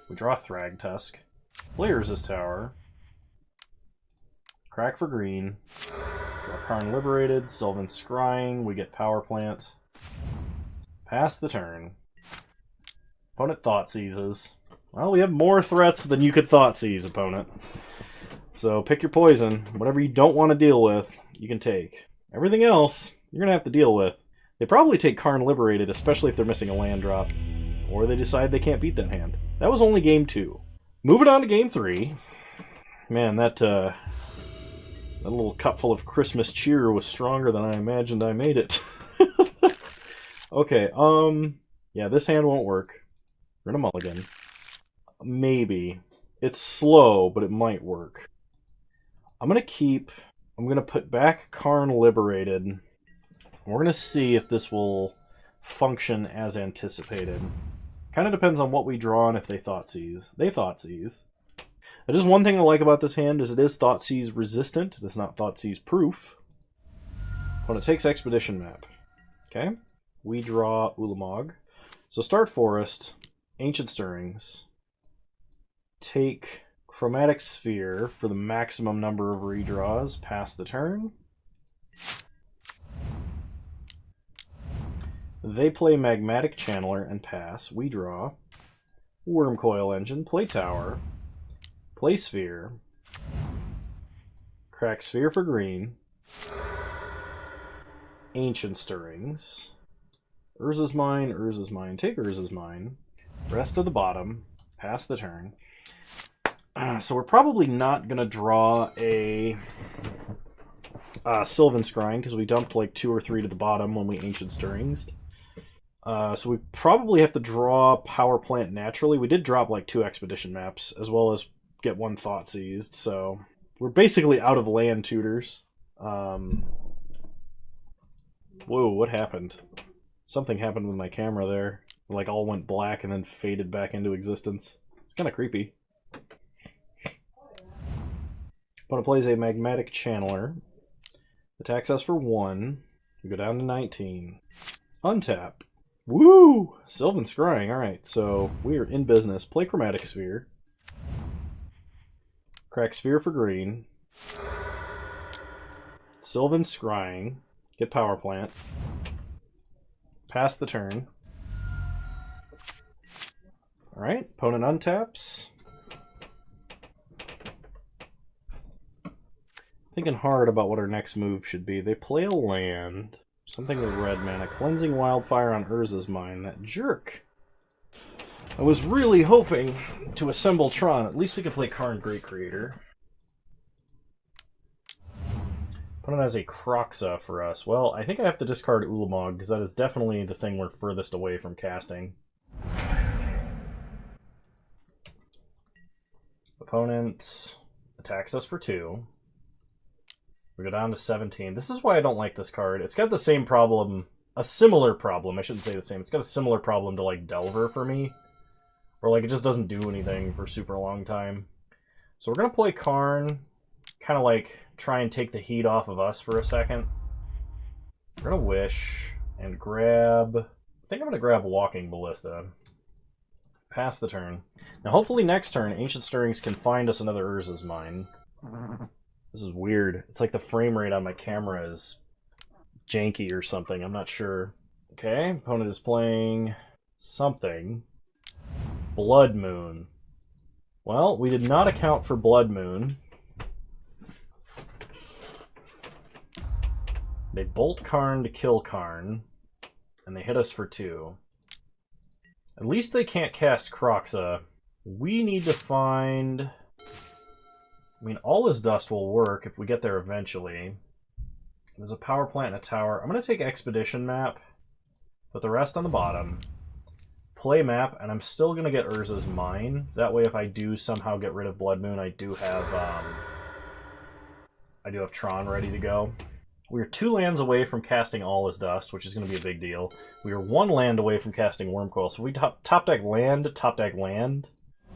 We draw Thragtusk. Play Resist Tower. Crack for green. Draw Karn Liberated. Sylvan Scrying. We get Power Plant. Pass the turn. Opponent Thoughtseizes. Well, we have more threats than you could Thoughtseize, opponent. So pick your poison. Whatever you don't want to deal with, you can take. Everything else, you're going to have to deal with. They probably take Karn Liberated, especially if they're missing a land drop. Or they decide they can't beat that hand. That was only game 2. Moving on to game 3. Man, that little cupful of Christmas cheer was stronger than I imagined I made it. Okay, yeah, this hand won't work. We're gonna mulligan. Maybe. It's slow, but it might work. I'm gonna put back Karn Liberated. We're gonna see if this will function as anticipated. Kind of depends on what we draw and if they Thoughtseize. They Thoughtseize. Just one thing I like about this hand is it is Thoughtseize resistant. It's not Thoughtseize proof. When it takes Expedition Map. Okay. We draw Ulamog. So start Forest. Ancient Stirrings. Take Chromatic Sphere for the maximum number of redraws. Pass the turn. They play Magmatic Channeler and pass. We draw. Wormcoil Engine. Play Tower. Play Sphere. Crack Sphere for green. Ancient Stirrings. Urza's Mine, Urza's Mine. Take Urza's Mine. Rest of the bottom. Pass the turn. So we're probably not going to draw a Sylvan Scrying because we dumped like 2 or 3 to the bottom when we Ancient Stirrings. So we probably have to draw Power Plant naturally. We did drop like 2 Expedition Maps as well as get 1 Thoughtseized, so we're basically out of land tutors. Whoa, what happened? Something happened with my camera there. It, like, all went black and then faded back into existence. It's kind of creepy. Opponent plays a Magmatic Channeler. Attacks us for 1. We go down to 19. Untap. Woo! Sylvan Scrying. Alright, so we are in business. Play Chromatic Sphere. Crack Sphere for green. Sylvan Scrying. Get Power Plant. Pass the turn. Alright, opponent untaps. Thinking hard about what our next move should be. They play a land. Something with red mana. Cleansing Wildfire on Urza's Mine. That jerk. I was really hoping to assemble Tron. At least we can play Karn Great Creator. Opponent has a Kroxa for us. Well, I think I have to discard Ulamog, because that is definitely the thing we're furthest away from casting. Opponent attacks us for 2. We go down to 17. This is why I don't like this card. It's got the same problem, a similar problem. I shouldn't say the same. It's got a similar problem to like Delver for me, where like it just doesn't do anything for a super long time. So we're gonna play Karn, kind of like try and take the heat off of us for a second. We're gonna wish and grab. I think I'm gonna grab Walking Ballista. Pass the turn. Now hopefully next turn Ancient Stirrings can find us another Urza's Mine. This is weird. It's like the frame rate on my camera is janky or something. I'm not sure. Okay, opponent is playing something. Blood Moon. Well, we did not account for Blood Moon. They bolt Karn to kill Karn, and they hit us for 2. At least they can't cast Kroxa. We need to find... I mean, All Is Dust will work if we get there eventually. There's a power plant and a tower. I'm going to take Expedition Map, put the rest on the bottom, play map, and I'm still going to get Urza's Mine. That way, if I do somehow get rid of Blood Moon, I do have Tron ready to go. We are 2 lands away from casting All Is Dust, which is going to be a big deal. We are 1 land away from casting Wormcoil. So we top deck land, top deck land.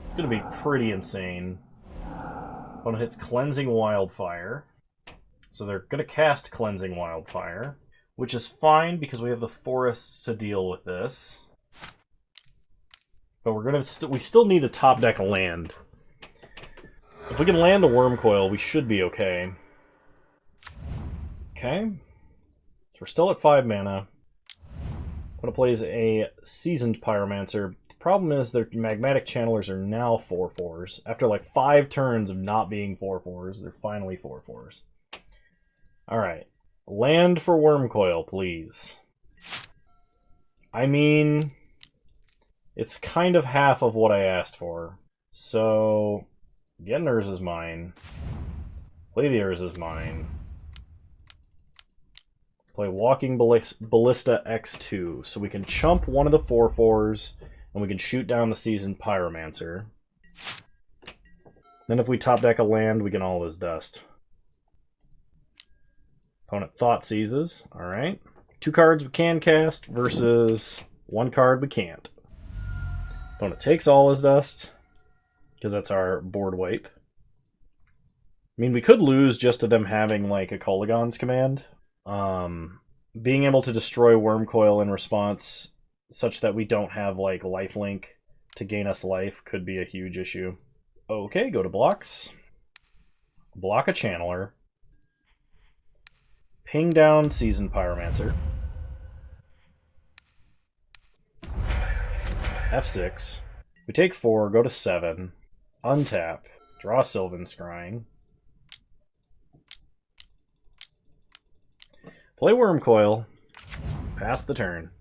It's going to be pretty insane. Opponent hits Cleansing Wildfire. So they're going to cast Cleansing Wildfire, which is fine because we have the forests to deal with this. But we're going to we still need the top deck land. If we can land a Wormcoil, we should be okay. Okay, so we're still at 5 mana. Opponent plays a Seasoned Pyromancer. The problem is their Magmatic Channelers are now 4/4s. After like 5 turns of not being 4/4s, they're finally 4/4s. Alright, land for Wormcoil, please. I mean, it's kind of half of what I asked for. So, get an Urza's Mine. Play the Urza's Mine. Play Walking Ballista X2, so we can chump one of the 4/4s, and we can shoot down the Seasoned Pyromancer. Then if we top deck a land, we can All Is Dust. Opponent Thought Seizes, alright. 2 cards we can cast versus 1 card we can't. Opponent takes All Is Dust, because that's our board wipe. I mean, we could lose just to them having, like, a Kolaghan's Command. Being able to destroy Wormcoil in response such that we don't have, like, lifelink to gain us life could be a huge issue. Okay, go to blocks. Block a Channeler. Ping down Seasoned Pyromancer. F6. We take 4, go to 7. Untap. Draw Sylvan Scrying. Play Wormcoil. Pass the turn.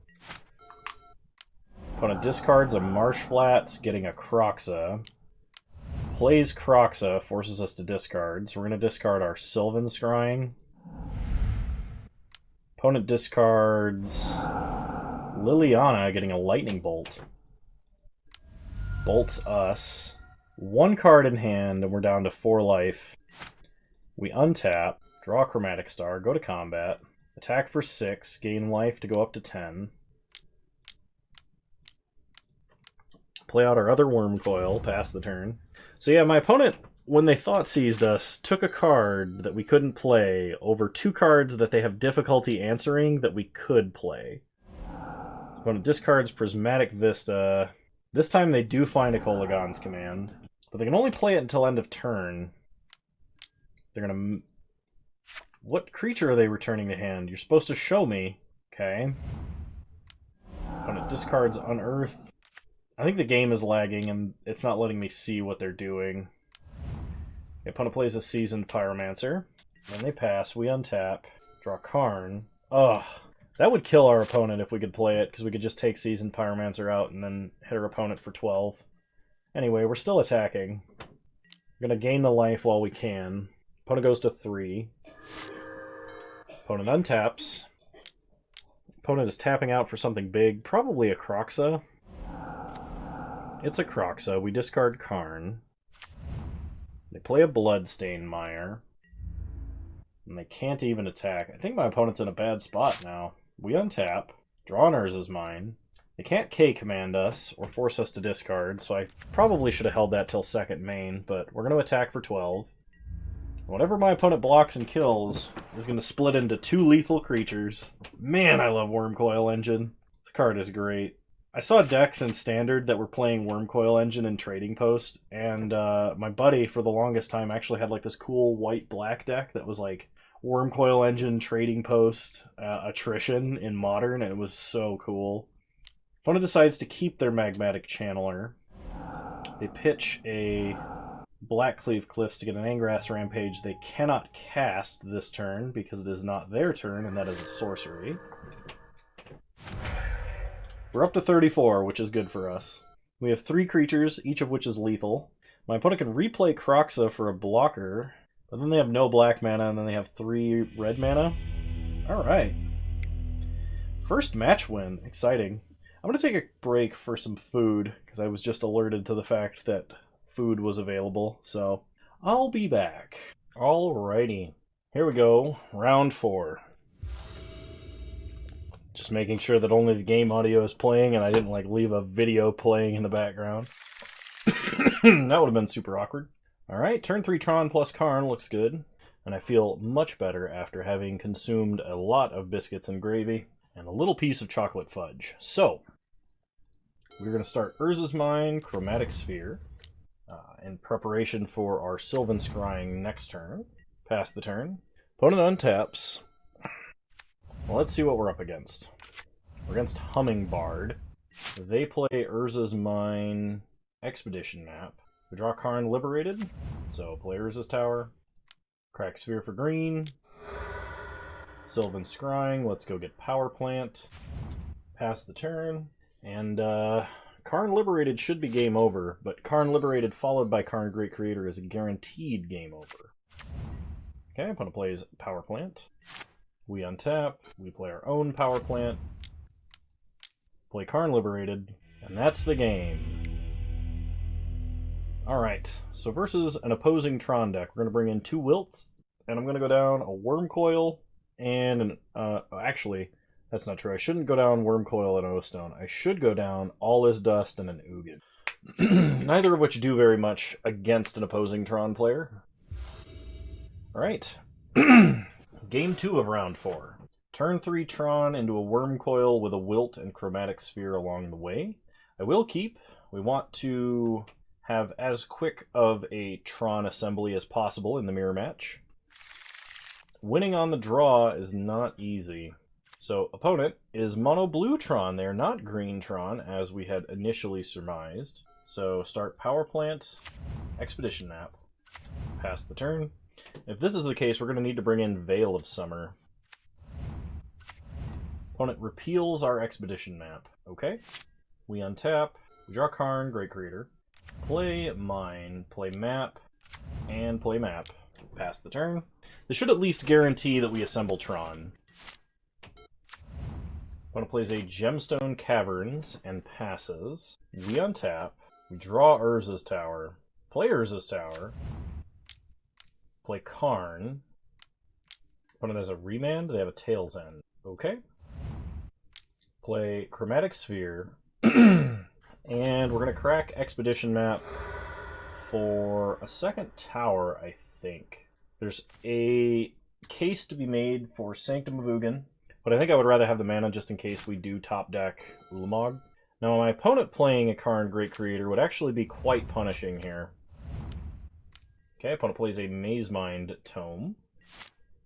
Opponent discards a Marsh Flats, getting a Kroxa. Plays Kroxa, forces us to discard. So we're going to discard our Sylvan Scrying. Opponent discards Liliana, getting a Lightning Bolt. Bolts us. 1 card in hand, and we're down to 4 life. We untap, draw Chromatic Star, go to combat. Attack for 6, gain life to go up to 10. Play out our other Wormcoil, pass the turn. So yeah, my opponent, when they Thought Seized us, took a card that we couldn't play over 2 cards that they have difficulty answering that we could play. Opponent discards Prismatic Vista. This time they do find a Kolaghan's Command, but they can only play it until end of turn. They're gonna... What creature are they returning to hand? You're supposed to show me. Okay. Opponent discards Unearth. I think the game is lagging and it's not letting me see what they're doing. The opponent plays a Seasoned Pyromancer. Then they pass. We untap. Draw Karn. Ugh. That would kill our opponent if we could play it, because we could just take Seasoned Pyromancer out and then hit our opponent for 12. Anyway, we're still attacking. We're going to gain the life while we can. Opponent goes to 3. Opponent untaps. Opponent is tapping out for something big, probably a Kroxa. It's a Kroxa. We discard Karn. They play a Bloodstained Mire. And they can't even attack. I think my opponent's in a bad spot now. We untap. Draw an Urza's Mine. They can't K-command us or force us to discard, so I probably should have held that till second main, but we're going to attack for 12. Whatever my opponent blocks and kills is going to split into 2 lethal creatures. Man, I love Wormcoil Engine. This card is great. I saw decks in Standard that were playing Wormcoil Engine in Trading Post, and my buddy, for the longest time, actually had like this cool white-black deck that was like Wormcoil Engine, Trading Post, Attrition in Modern, and it was so cool. Opponent decides to keep their Magmatic Channeler. They pitch a Blackcleave Cliffs to get an Angrass Rampage they cannot cast this turn because it is not their turn, and that is a sorcery. We're up to 34, which is good for us. We have 3 creatures, each of which is lethal. My opponent can replay Kroxa for a blocker, but then they have no black mana, and then they have 3 red mana. Alright. First match win. Exciting. I'm going to take a break for some food, because I was just alerted to the fact that food was available, so I'll be back. Alrighty. Here we go. Round 4. Just making sure that only the game audio is playing and I didn't like leave a video playing in the background. That would have been super awkward. Alright, turn 3 Tron plus Karn looks good. And I feel much better after having consumed a lot of biscuits and gravy and a little piece of chocolate fudge. So, we're going to start Urza's Mine, Chromatic Sphere, in preparation for our Sylvan Scrying next turn. Pass the turn. Opponent untaps. Well, let's see what we're up against. We're against Hummingbard. They play Urza's Mine, Expedition Map. We draw Karn Liberated, so play Urza's Tower. Crack Sphere for green. Sylvan Scrying, let's go get Power Plant. Pass the turn. And Karn Liberated should be game over, but Karn Liberated followed by Karn Great Creator is a guaranteed game over. Okay, opponent plays Power Plant. We untap, we play our own Power Plant, play Karn Liberated, and that's the game. Alright, so versus an opposing Tron deck, we're going to bring in 2 Wilts, and I'm going to go down a Wormcoil and an... actually, that's not true. I shouldn't go down Wormcoil and O-Stone. I should go down All Is Dust and an Ugin. Neither of which do very much against an opposing Tron player. Alright. Game 2 of round 4. Turn 3 Tron into a Wormcoil with a Wilt and Chromatic Sphere along the way. I will keep. We want to have as quick of a Tron assembly as possible in the mirror match. Winning on the draw is not easy. So, opponent is mono blue Tron. They're not green Tron, as we had initially surmised. So, start Power Plant, Expedition Map, pass the turn. If this is the case, we're going to need to bring in Veil of Summer. Opponent repeals our Expedition Map. Okay. We untap, we draw Karn, Great Creator, play Mine, play Map, and play Map. Pass the turn. This should at least guarantee that we assemble Tron. Opponent plays a Gemstone Caverns and passes. We untap, we draw Urza's Tower, play Urza's Tower, play Karn. Opponent has a Remand, they have a Tail's End. Okay. Play Chromatic Sphere. And we're going to crack Expedition Map for a second tower, I think. There's a case to be made for Sanctum of Ugin, but I think I would rather have the mana just in case we do top deck Ulamog. Now, my opponent playing a Karn Great Creator would actually be quite punishing here. Okay, opponent plays a Mazemind Tome.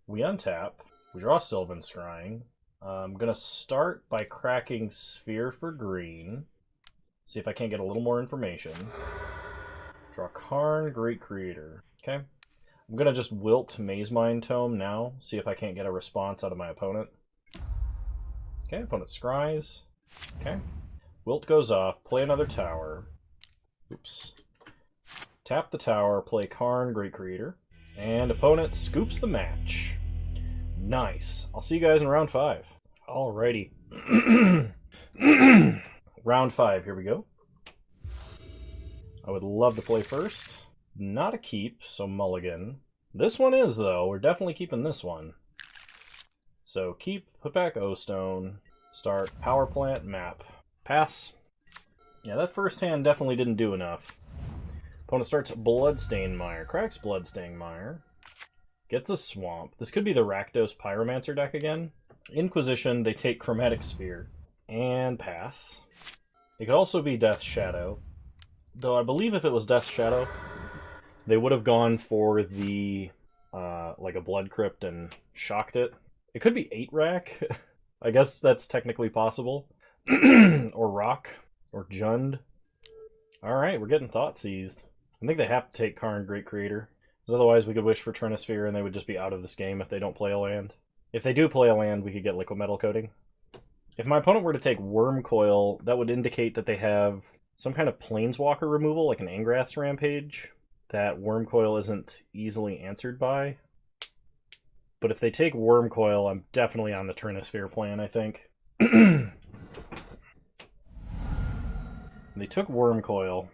We untap. We draw Sylvan Scrying. I'm going to start by cracking Sphere for green. See if I can't get a little more information. Draw Karn Great Creator. Okay. I'm going to just wilt Mazemind Tome now. See if I can't get a response out of my opponent. Okay, opponent scries. Okay. Wilt goes off. Play another tower. Oops. Tap the tower. Play Karn Great Creator. And opponent scoops the match. Nice. I'll see you guys in round 5. Alrighty. Round 5, here we go. I would love to play first. Not a keep, so mulligan. This one is, though. We're definitely keeping this one. So keep, put back O-Stone, start power plant, map. Pass. Yeah, that first hand definitely didn't do enough. Opponent starts Bloodstained Mire, cracks Bloodstained Mire, gets a Swamp. This could be the Rakdos Pyromancer deck again. Inquisition, they take Chromatic Sphere, and pass. It could also be Death Shadow, though I believe if it was Death Shadow, they would have gone for the, like a Blood Crypt and shocked it. It could be 8-Rack. I guess that's technically possible. Or Rock. Or Jund. Alright, we're getting Thought Seized. I think they have to take Karn, Great Creator. Because otherwise we could wish for Trinisphere and they would just be out of this game if they don't play a land. If they do play a land, we could get Liquid Metal Coating. If my opponent were to take Worm Coil, that would indicate that they have some kind of Planeswalker removal, like an Angrath's Rampage, that Worm Coil isn't easily answered by. But if they take Worm Coil, I'm definitely on the Trinisphere plan, I think. They took Worm Coil.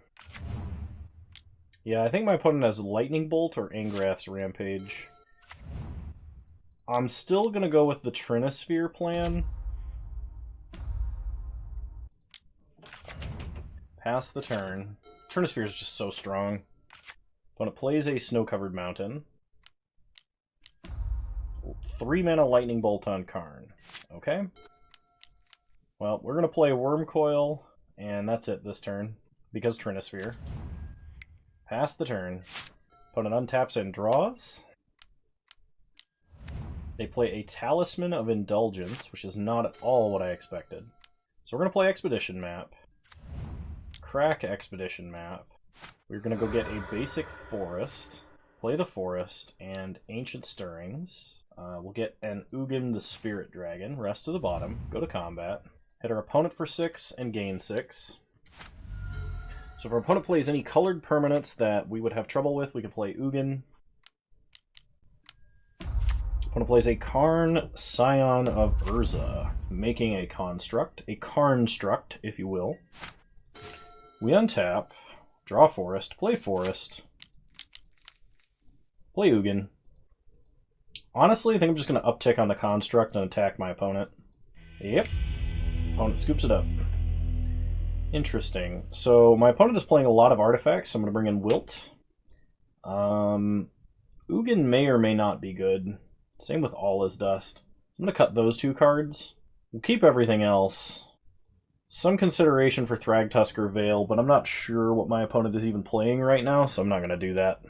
Yeah, I think my opponent has Lightning Bolt or Angrath's Rampage. I'm still going to go with the Trinisphere plan. Pass the turn. Trinisphere is just so strong. Opponent plays a Snow-Covered Mountain. 3-mana Lightning Bolt on Karn. Okay. Well, we're going to play Worm Coil, and that's it this turn, because Trinisphere. Pass the turn. Opponent untaps and draws. They play a Talisman of Indulgence, which is not at all what I expected. So we're going to play Expedition Map. Crack Expedition Map. We're going to go get a basic Forest, play the Forest, and Ancient Stirrings. We'll get an Ugin the Spirit Dragon, rest to the bottom, go to combat. Hit our opponent for 6 and gain 6. So if our opponent plays any colored permanents that we would have trouble with, we can play Ugin. Opponent plays a Karn, Scion of Urza, making a construct, a Karnstruct, if you will. We untap, draw Forest, play Ugin. Honestly, I think I'm just going to uptick on the construct and attack my opponent. Yep. Opponent scoops it up. Interesting. So my opponent is playing a lot of artifacts, so I'm going to bring in Wilt. Ugin may or may not be good. Same with All Is Dust. I'm going to cut those 2 cards. We'll keep everything else. Some consideration for Thragtusker Veil, but I'm not sure what my opponent is even playing right now, so I'm not going to do that.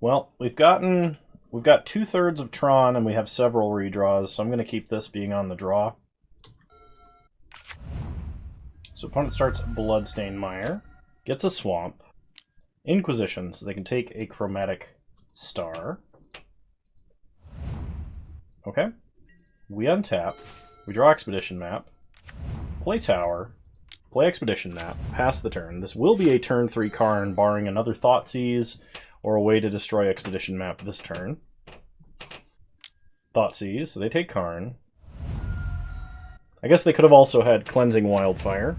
Well, we've got 2/3 of Tron, and we have several redraws, so I'm going to keep this being on the draw. So opponent starts Bloodstained Mire, gets a Swamp, Inquisition, so they can take a Chromatic Star. Okay. We untap, we draw Expedition Map, play Tower, play Expedition Map, pass the turn. This will be a turn 3 Karn, barring another Thoughtseize or a way to destroy Expedition Map this turn. Thoughtseize, so they take Karn. I guess they could have also had Cleansing Wildfire.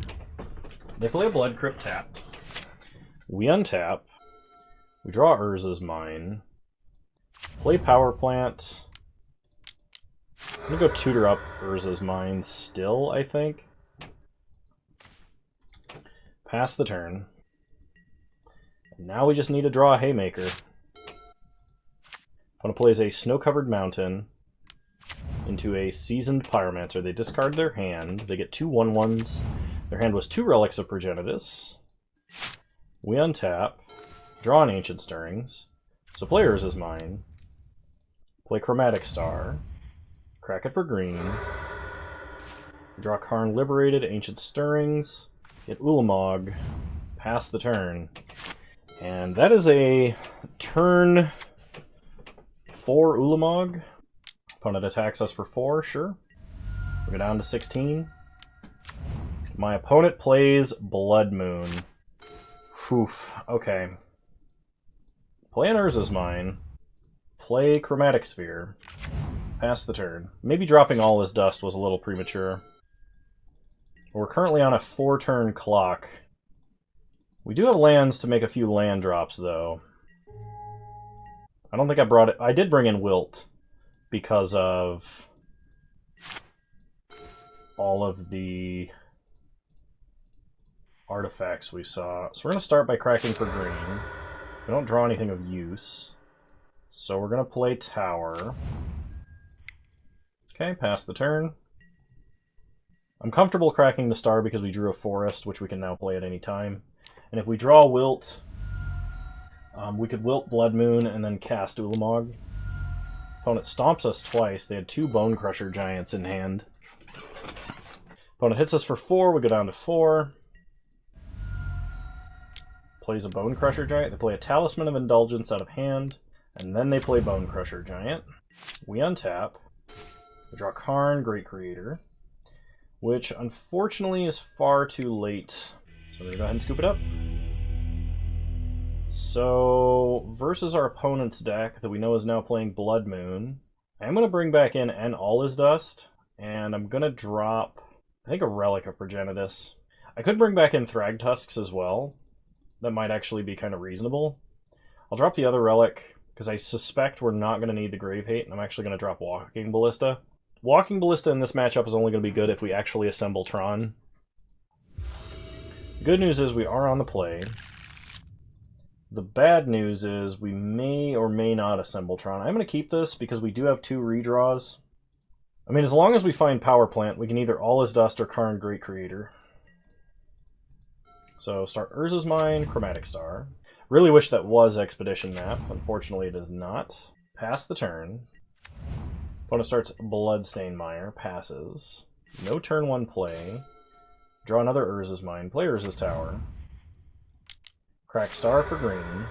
They play a Blood Crypt tapped. We untap, we draw Urza's Mine, play Power Plant. I'm going to go tutor up Urza's Mine still, I think. Pass the turn. Now we just need to draw a Haymaker. Opponent plays a Snow-Covered Mountain into a Seasoned Pyromancer. They discard their hand. They get 2 1/1s. Their hand was 2 Relics of Progenitus. We untap, draw an Ancient Stirrings. So play Urza's Mine. Play Chromatic Star. Crack it for green. Draw Karn Liberated, Ancient Stirrings. Get Ulamog. Pass the turn. And that is a turn 4 Ulamog. Opponent attacks us for 4, sure. We go down to 16. My opponent plays Blood Moon. Oof, okay. Play an Urza's Mine. Play Chromatic Sphere. Pass the turn. Maybe dropping All Is Dust was a little premature. We're currently on a 4-turn clock. We do have lands to make a few land drops, though. I don't think I brought it. I did bring in Wilt because of all of the artifacts we saw. So we're going to start by cracking for green. We don't draw anything of use. So we're going to play Tower. Okay, pass the turn. I'm comfortable cracking the star because we drew a forest, which we can now play at any time. And if we draw Wilt, we could Wilt Blood Moon and then cast Ulamog. Opponent stomps us twice. They had 2 Bone Crusher Giants in hand. Opponent hits us for 4, we go down to 4. Plays a Bone Crusher Giant. They play a Talisman of Indulgence out of hand, and then they play Bone Crusher Giant. We untap. We draw Karn, Great Creator, which unfortunately is far too late. So we're going to go ahead and scoop it up. So, versus our opponent's deck that we know is now playing Blood Moon, I'm going to bring back in N All Is Dust, and I'm going to drop, I think, a Relic of Progenitus. I could bring back in Thragtusks as well. That might actually be kind of reasonable. I'll drop the other Relic, because I suspect we're not going to need the Grave Hate, and I'm actually going to drop Walking Ballista. Walking Ballista in this matchup is only going to be good if we actually assemble Tron. The good news is we are on the play. The bad news is we may or may not assemble Tron. I'm going to keep this because we do have 2 redraws. I mean, as long as we find Power Plant, we can either All Is Dust or Karn Great Creator. So start Urza's Mine, Chromatic Star. Really wish that was Expedition Map. Unfortunately, it is not. Pass the turn. Opponent starts Bloodstained Mire, passes. No turn 1 play. Draw another Urza's Mine, play Urza's Tower. Crack Star for green.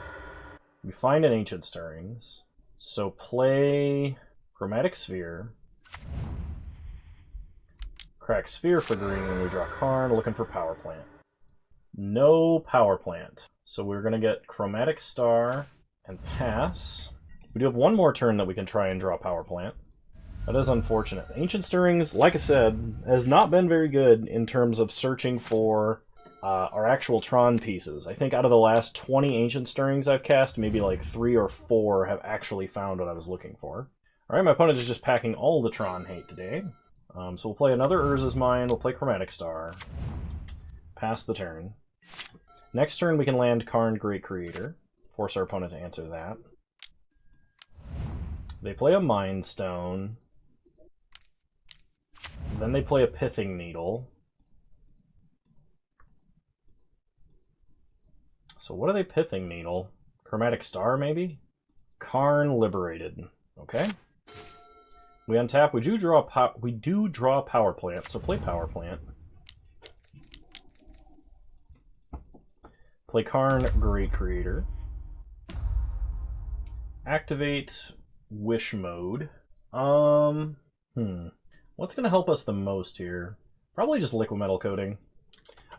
We find an Ancient Stirrings. So play Chromatic Sphere. Crack Sphere for green. We draw Karn, looking for Power Plant. No Power Plant. So we're going to get Chromatic Star and pass. We do have 1 more turn that we can try and draw Power Plant. That is unfortunate. Ancient Stirrings, like I said, has not been very good in terms of searching for our actual Tron pieces. I think out of the last 20 Ancient Stirrings I've cast, maybe like 3 or 4 have actually found what I was looking for. Alright, my opponent is just packing all the Tron hate today. So we'll play another Urza's Mine, we'll play Chromatic Star. Pass the turn. Next turn we can land Karn Great Creator. Force our opponent to answer that. They play a Mind Stone. Then they play a Pithing Needle. So what are they Pithing Needle? Chromatic Star, maybe? Karn Liberated. Okay. We untap. We do draw Power Plant, so play Power Plant. Play Karn Great Creator. Activate Wish Mode. What's going to help us the most here? Probably just Liquid Metal Coating.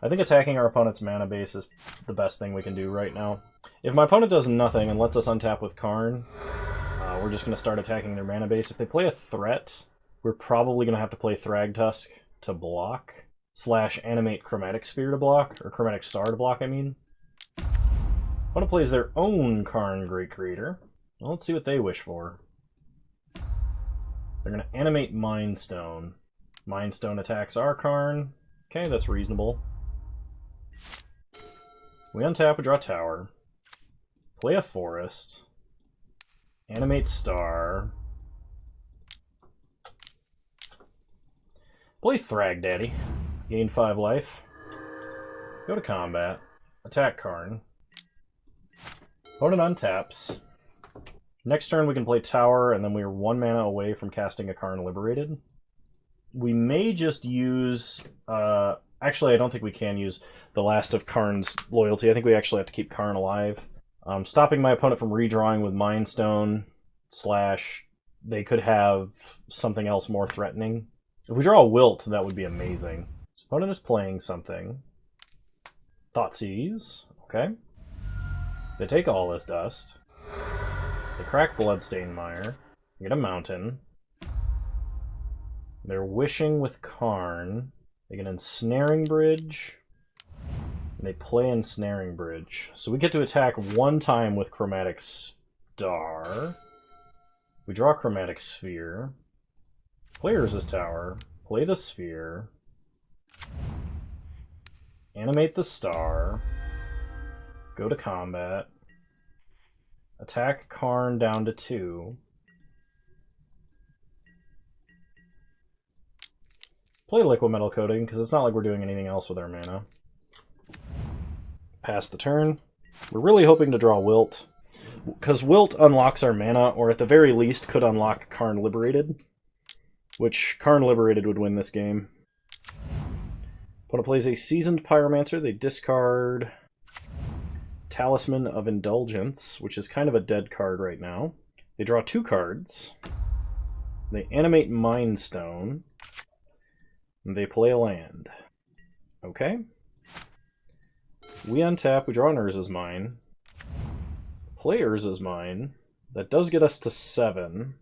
I think attacking our opponent's mana base is the best thing we can do right now. If my opponent does nothing and lets us untap with Karn, we're just going to start attacking their mana base. If they play a threat, we're probably going to have to play Thragtusk to block, / animate Chromatic Sphere to block, or Chromatic Star to block, I mean. Opponent plays their own Karn Great Creator. Well, let's see what they wish for. They're going to animate Mind Stone. Mind Stone attacks our Karn. Okay, that's reasonable. We untap, we draw Tower. Play a Forest. Animate Star. Play Thrag Daddy. Gain 5 life. Go to combat. Attack Karn. Opponent untaps. Next turn we can play Tower, and then we are 1 mana away from casting a Karn Liberated. We may just use... actually, I don't think we can use the last of Karn's loyalty. I think we actually have to keep Karn alive. Stopping my opponent from redrawing with Mind Stone, / they could have something else more threatening. If we draw a Wilt, that would be amazing. So opponent is playing something. Thoughtseize. Okay. They take All Is Dust. They crack Bloodstained Mire. They get a Mountain. They're wishing with Karn. They get Ensnaring Bridge. And they play Ensnaring Bridge. So we get to attack one time with Chromatic Star. We draw Chromatic Sphere. Play Resist Tower. Play the Sphere. Animate the Star. Go to combat. Attack Karn down to 2. Play Liquid Metal Coating, because it's not like we're doing anything else with our mana. Pass the turn. We're really hoping to draw Wilt, because Wilt unlocks our mana, or at the very least could unlock Karn Liberated, which Karn Liberated would win this game. Opponent plays a Seasoned Pyromancer. They discard Talisman of Indulgence, which is kind of a dead card right now. They draw 2 cards. They animate Mind Stone. And they play a land. Okay. We untap, we draw an Urza's Mine. Play Urza's Mine. That does get us to 7.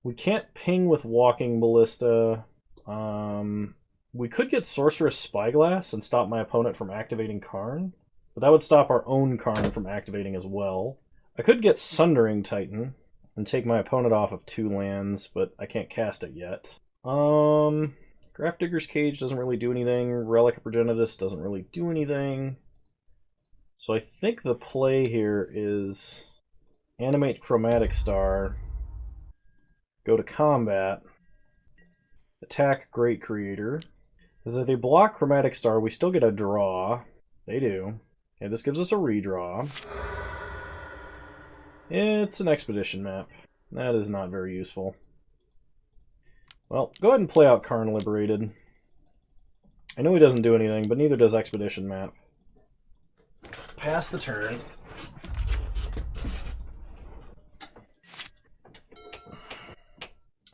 We can't ping with Walking Ballista. We could get Sorcerous Spyglass and stop my opponent from activating Karn. But that would stop our own Karn from activating as well. I could get Sundering Titan and take my opponent off of 2 lands, but I can't cast it yet. Grafdigger's Cage doesn't really do anything. Relic of Progenitus doesn't really do anything. So I think the play here is animate Chromatic Star, go to combat, attack Great Creator. Because if they block Chromatic Star, we still get a draw. They do. Okay, this gives us a redraw. It's an Expedition map. That is not very useful. Well, go ahead and play out Karn Liberated. I know he doesn't do anything, but neither does Expedition map. Pass the turn.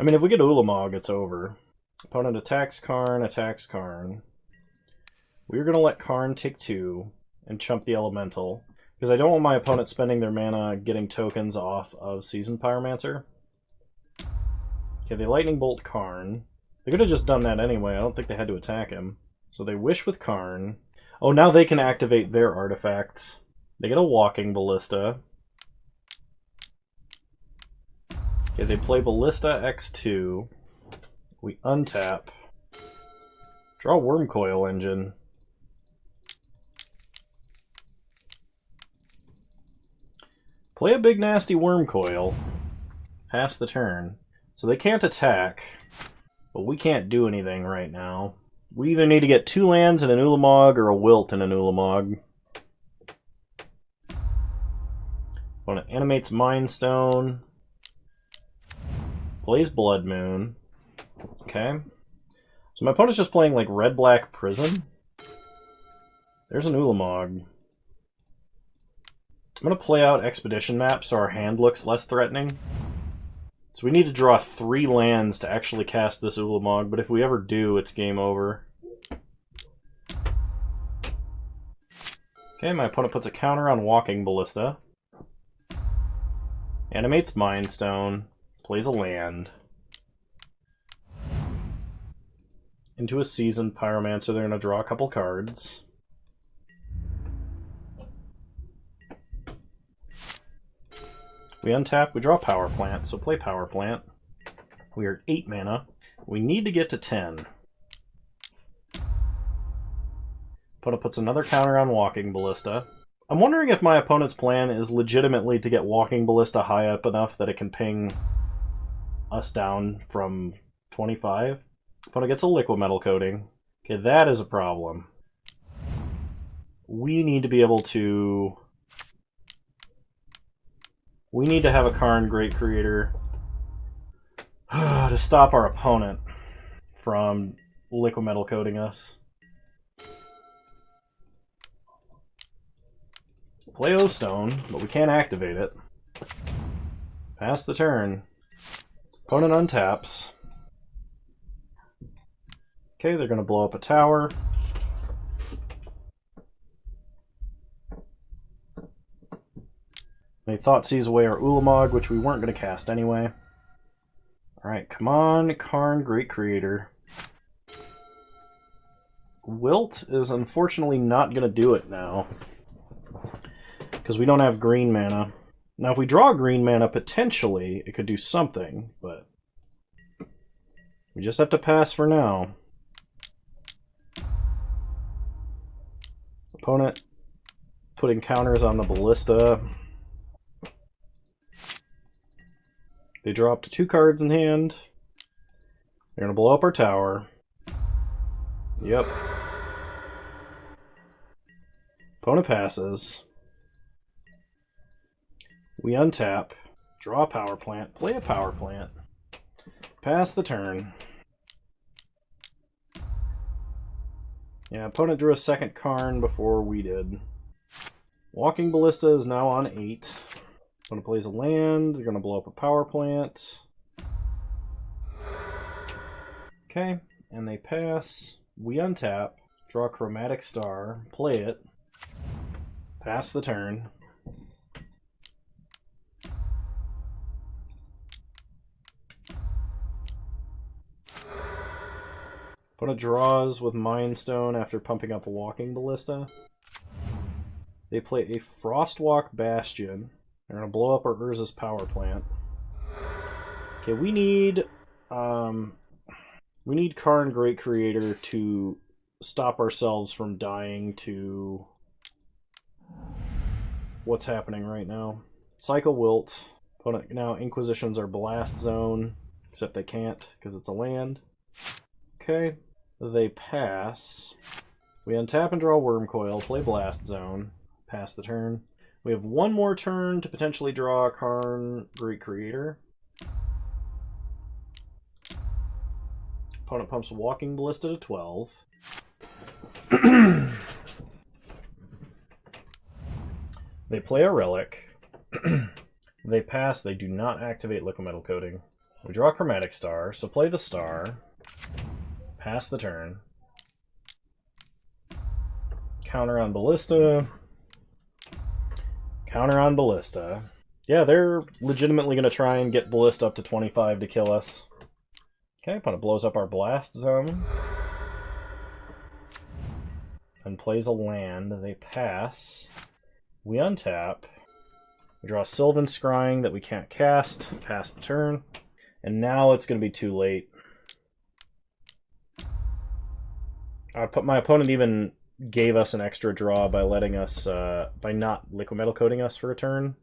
I mean, if we get Ulamog, it's over. Opponent attacks Karn, attacks Karn. We're going to let Karn take 2 and chump the Elemental, because I don't want my opponent spending their mana getting tokens off of Seasoned Pyromancer. Okay, they Lightning Bolt Karn. They could have just done that anyway. I don't think they had to attack him. So they Wish with Karn. Oh, now they can activate their artifacts. They get a Walking Ballista. Okay, they play Ballista X2. We untap. Draw Wormcoil Engine. Play a big nasty Wormcoil. Pass the turn. So they can't attack, but we can't do anything right now. We either need to get 2 lands and an Ulamog or a Wilt and an Ulamog. Opponent animates Mind Stone. Plays Blood Moon. Okay. So my opponent's just playing like Red-Black Prison. There's an Ulamog. I'm going to play out Expedition map so our hand looks less threatening. So we need to draw 3 lands to actually cast this Ulamog, but if we ever do, it's game over. Okay, my opponent puts a counter on Walking Ballista. Animates Mind Stone. Plays a land. Into a Seasoned Pyromancer, they're going to draw a couple cards. We untap, we draw Power Plant, so play Power Plant. We are at 8 mana. We need to get to 10. Opponent puts another counter on Walking Ballista. I'm wondering if my opponent's plan is legitimately to get Walking Ballista high up enough that it can ping us down from 25. Opponent gets a Liquid Metal Coating. Okay, that is a problem. We need to be able to... We need to have a Karn Great Creator to stop our opponent from Liquid Metal Coating us. Play O-Stone, but we can't activate it. Pass the turn. Opponent untaps. Okay, they're going to blow up a tower. They Thoughtseize away our Ulamog, which we weren't going to cast anyway. Alright, come on, Karn Great Creator. Wilt is unfortunately not going to do it now. Because we don't have green mana. Now if we draw green mana, potentially it could do something, but we just have to pass for now. Opponent putting counters on the Ballista. They draw up to 2 cards in hand. They're going to blow up our tower. Yep. Opponent passes. We untap, draw a power plant, play a power plant, pass the turn. Yeah, opponent drew a second Karn before we did. Walking Ballista is now on 8. Opponent plays a land, they're going to blow up a power plant. Okay, and they pass. We untap, draw a Chromatic Star, play it, pass the turn. Opponent draws with Mind Stone after pumping up a Walking Ballista. They play a Frostwalk Bastion. They're going to blow up our Urza's power plant. Okay, we need Karn Great Creator to stop ourselves from dying to what's happening right now. Cycle Wilt. Opponent now Inquisitions are Blast Zone, except they can't because it's a land. Okay. They pass. We untap and draw Wormcoil, play Blast Zone, pass the turn. We have one more turn to potentially draw Karn Great Creator. Opponent pumps Walking Ballista to 12. They play a Relic. They pass, they do not activate Liquid Metal Coating. We draw Chromatic Star, so play the star. Pass the turn. Counter on Ballista. Counter on Ballista. Yeah, they're legitimately going to try and get Ballista up to 25 to kill us. Okay, opponent blows up our Blast Zone. And plays a land. They pass. We untap. We draw Sylvan Scrying that we can't cast. Pass the turn. And now it's going to be too late. My opponent even gave us an extra draw by letting us, by not Liquid Metal Coating us for a turn.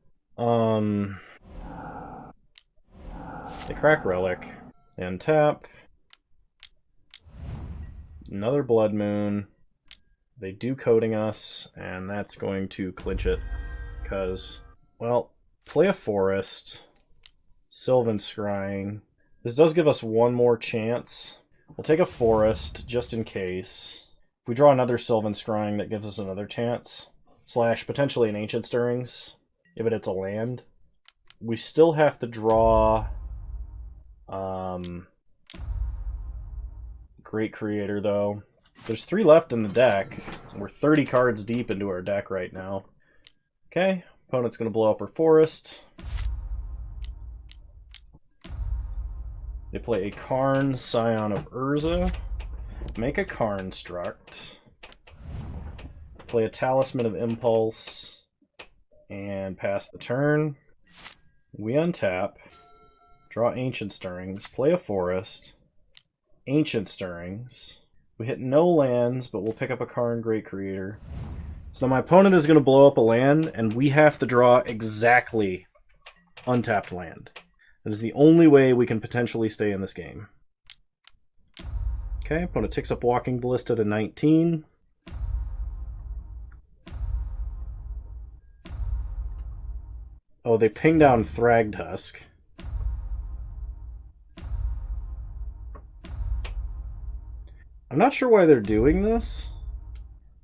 They crack Relic. And tap. Another Blood Moon. They do coating us, and that's going to clinch it. Because, well, play a Forest. Sylvan Scrying. This does give us one more chance. We'll take a Forest, just in case. If we draw another Sylvan Scrying, that gives us another chance. Slash, potentially an Ancient Stirrings, if it's a land. We still have to draw... Great Creator, though. There's 3 left in the deck. We're 30 cards deep into our deck right now. Okay, opponent's going to blow up our Forest. They play a Karn, Scion of Urza. Make a Karnstruct. Play a Talisman of Impulse. And pass the turn. We untap. Draw Ancient Stirrings. Play a Forest. Ancient Stirrings. We hit no lands, but we'll pick up a Karn Great Creator. So now my opponent is going to blow up a land, and we have to draw exactly untapped land. That is the only way we can potentially stay in this game. Okay, opponent ticks up Walking Ballista to 19. Oh, they ping down Thragtusk. I'm not sure why they're doing this.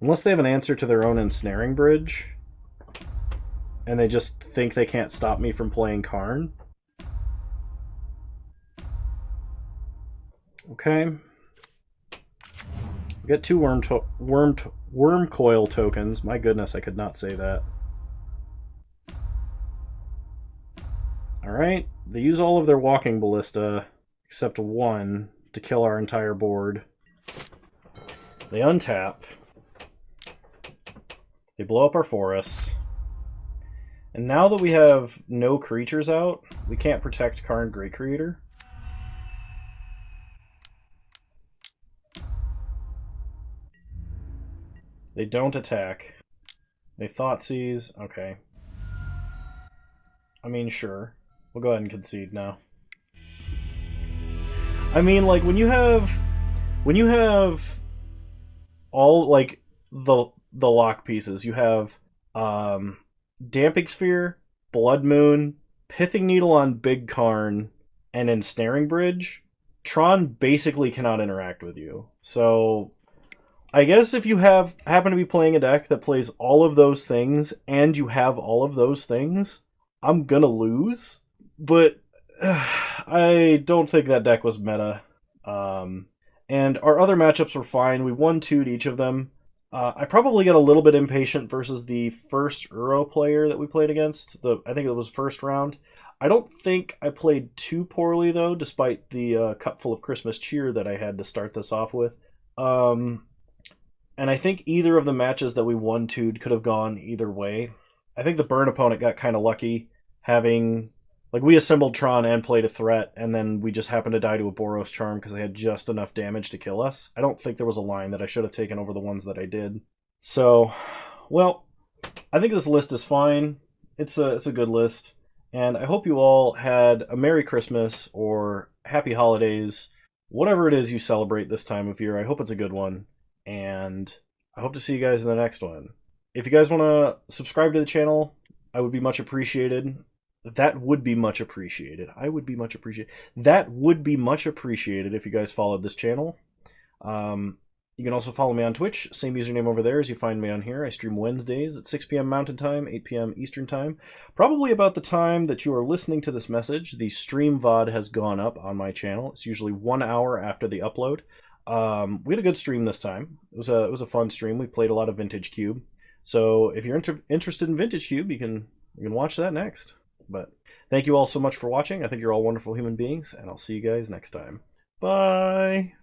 Unless they have an answer to their own Ensnaring Bridge. And they just think they can't stop me from playing Karn. Okay. We get 2 Wormcoil tokens. My goodness, I could not say that. Alright, they use all of their Walking Ballista, except 1, to kill our entire board. They untap. They blow up our forest. And now that we have no creatures out, we can't protect Karn Great Creator. They don't attack. They Thoughtseize. Okay. I mean, sure. We'll go ahead and concede now. I mean, like, when you have all, like, the lock pieces, you have Damping Sphere, Blood Moon, Pithing Needle on Big Karn, and Ensnaring Bridge, Tron basically cannot interact with you. So I guess if you happen to be playing a deck that plays all of those things, and you have all of those things, I'm gonna lose. But I don't think that deck was meta. And our other matchups were fine. We 1-2'd each of them. I probably got a little bit impatient versus the first Uro player that we played against. I think it was first round. I don't think I played too poorly, though, despite the Cupful of Christmas Cheer that I had to start this off with. And I think either of the matches that we 1-2'd could have gone either way. I think the Burn opponent got kind of lucky having... Like, we assembled Tron and played a threat, and then we just happened to die to a Boros Charm because they had just enough damage to kill us. I don't think there was a line that I should have taken over the ones that I did. So, well, I think this list is fine. It's a good list. And I hope you all had a Merry Christmas or Happy Holidays, whatever it is you celebrate this time of year. I hope it's a good one. And I hope to see you guys in the next one. If you guys want to subscribe to the channel, I would be much appreciated. That would be much appreciated. That would be much appreciated if you guys followed this channel. You can also follow me on Twitch. Same username over there as you find me on here. I stream Wednesdays at 6 p.m. Mountain Time, 8 p.m. Eastern Time. Probably about the time that you are listening to this message, the stream VOD has gone up on my channel. It's usually 1 hour after the upload. We had a good stream this time. It was a fun stream. We played a lot of Vintage Cube. So if you're interested in Vintage Cube, you can watch that next. But thank you all so much for watching. I think you're all wonderful human beings, and I'll see you guys next time. Bye!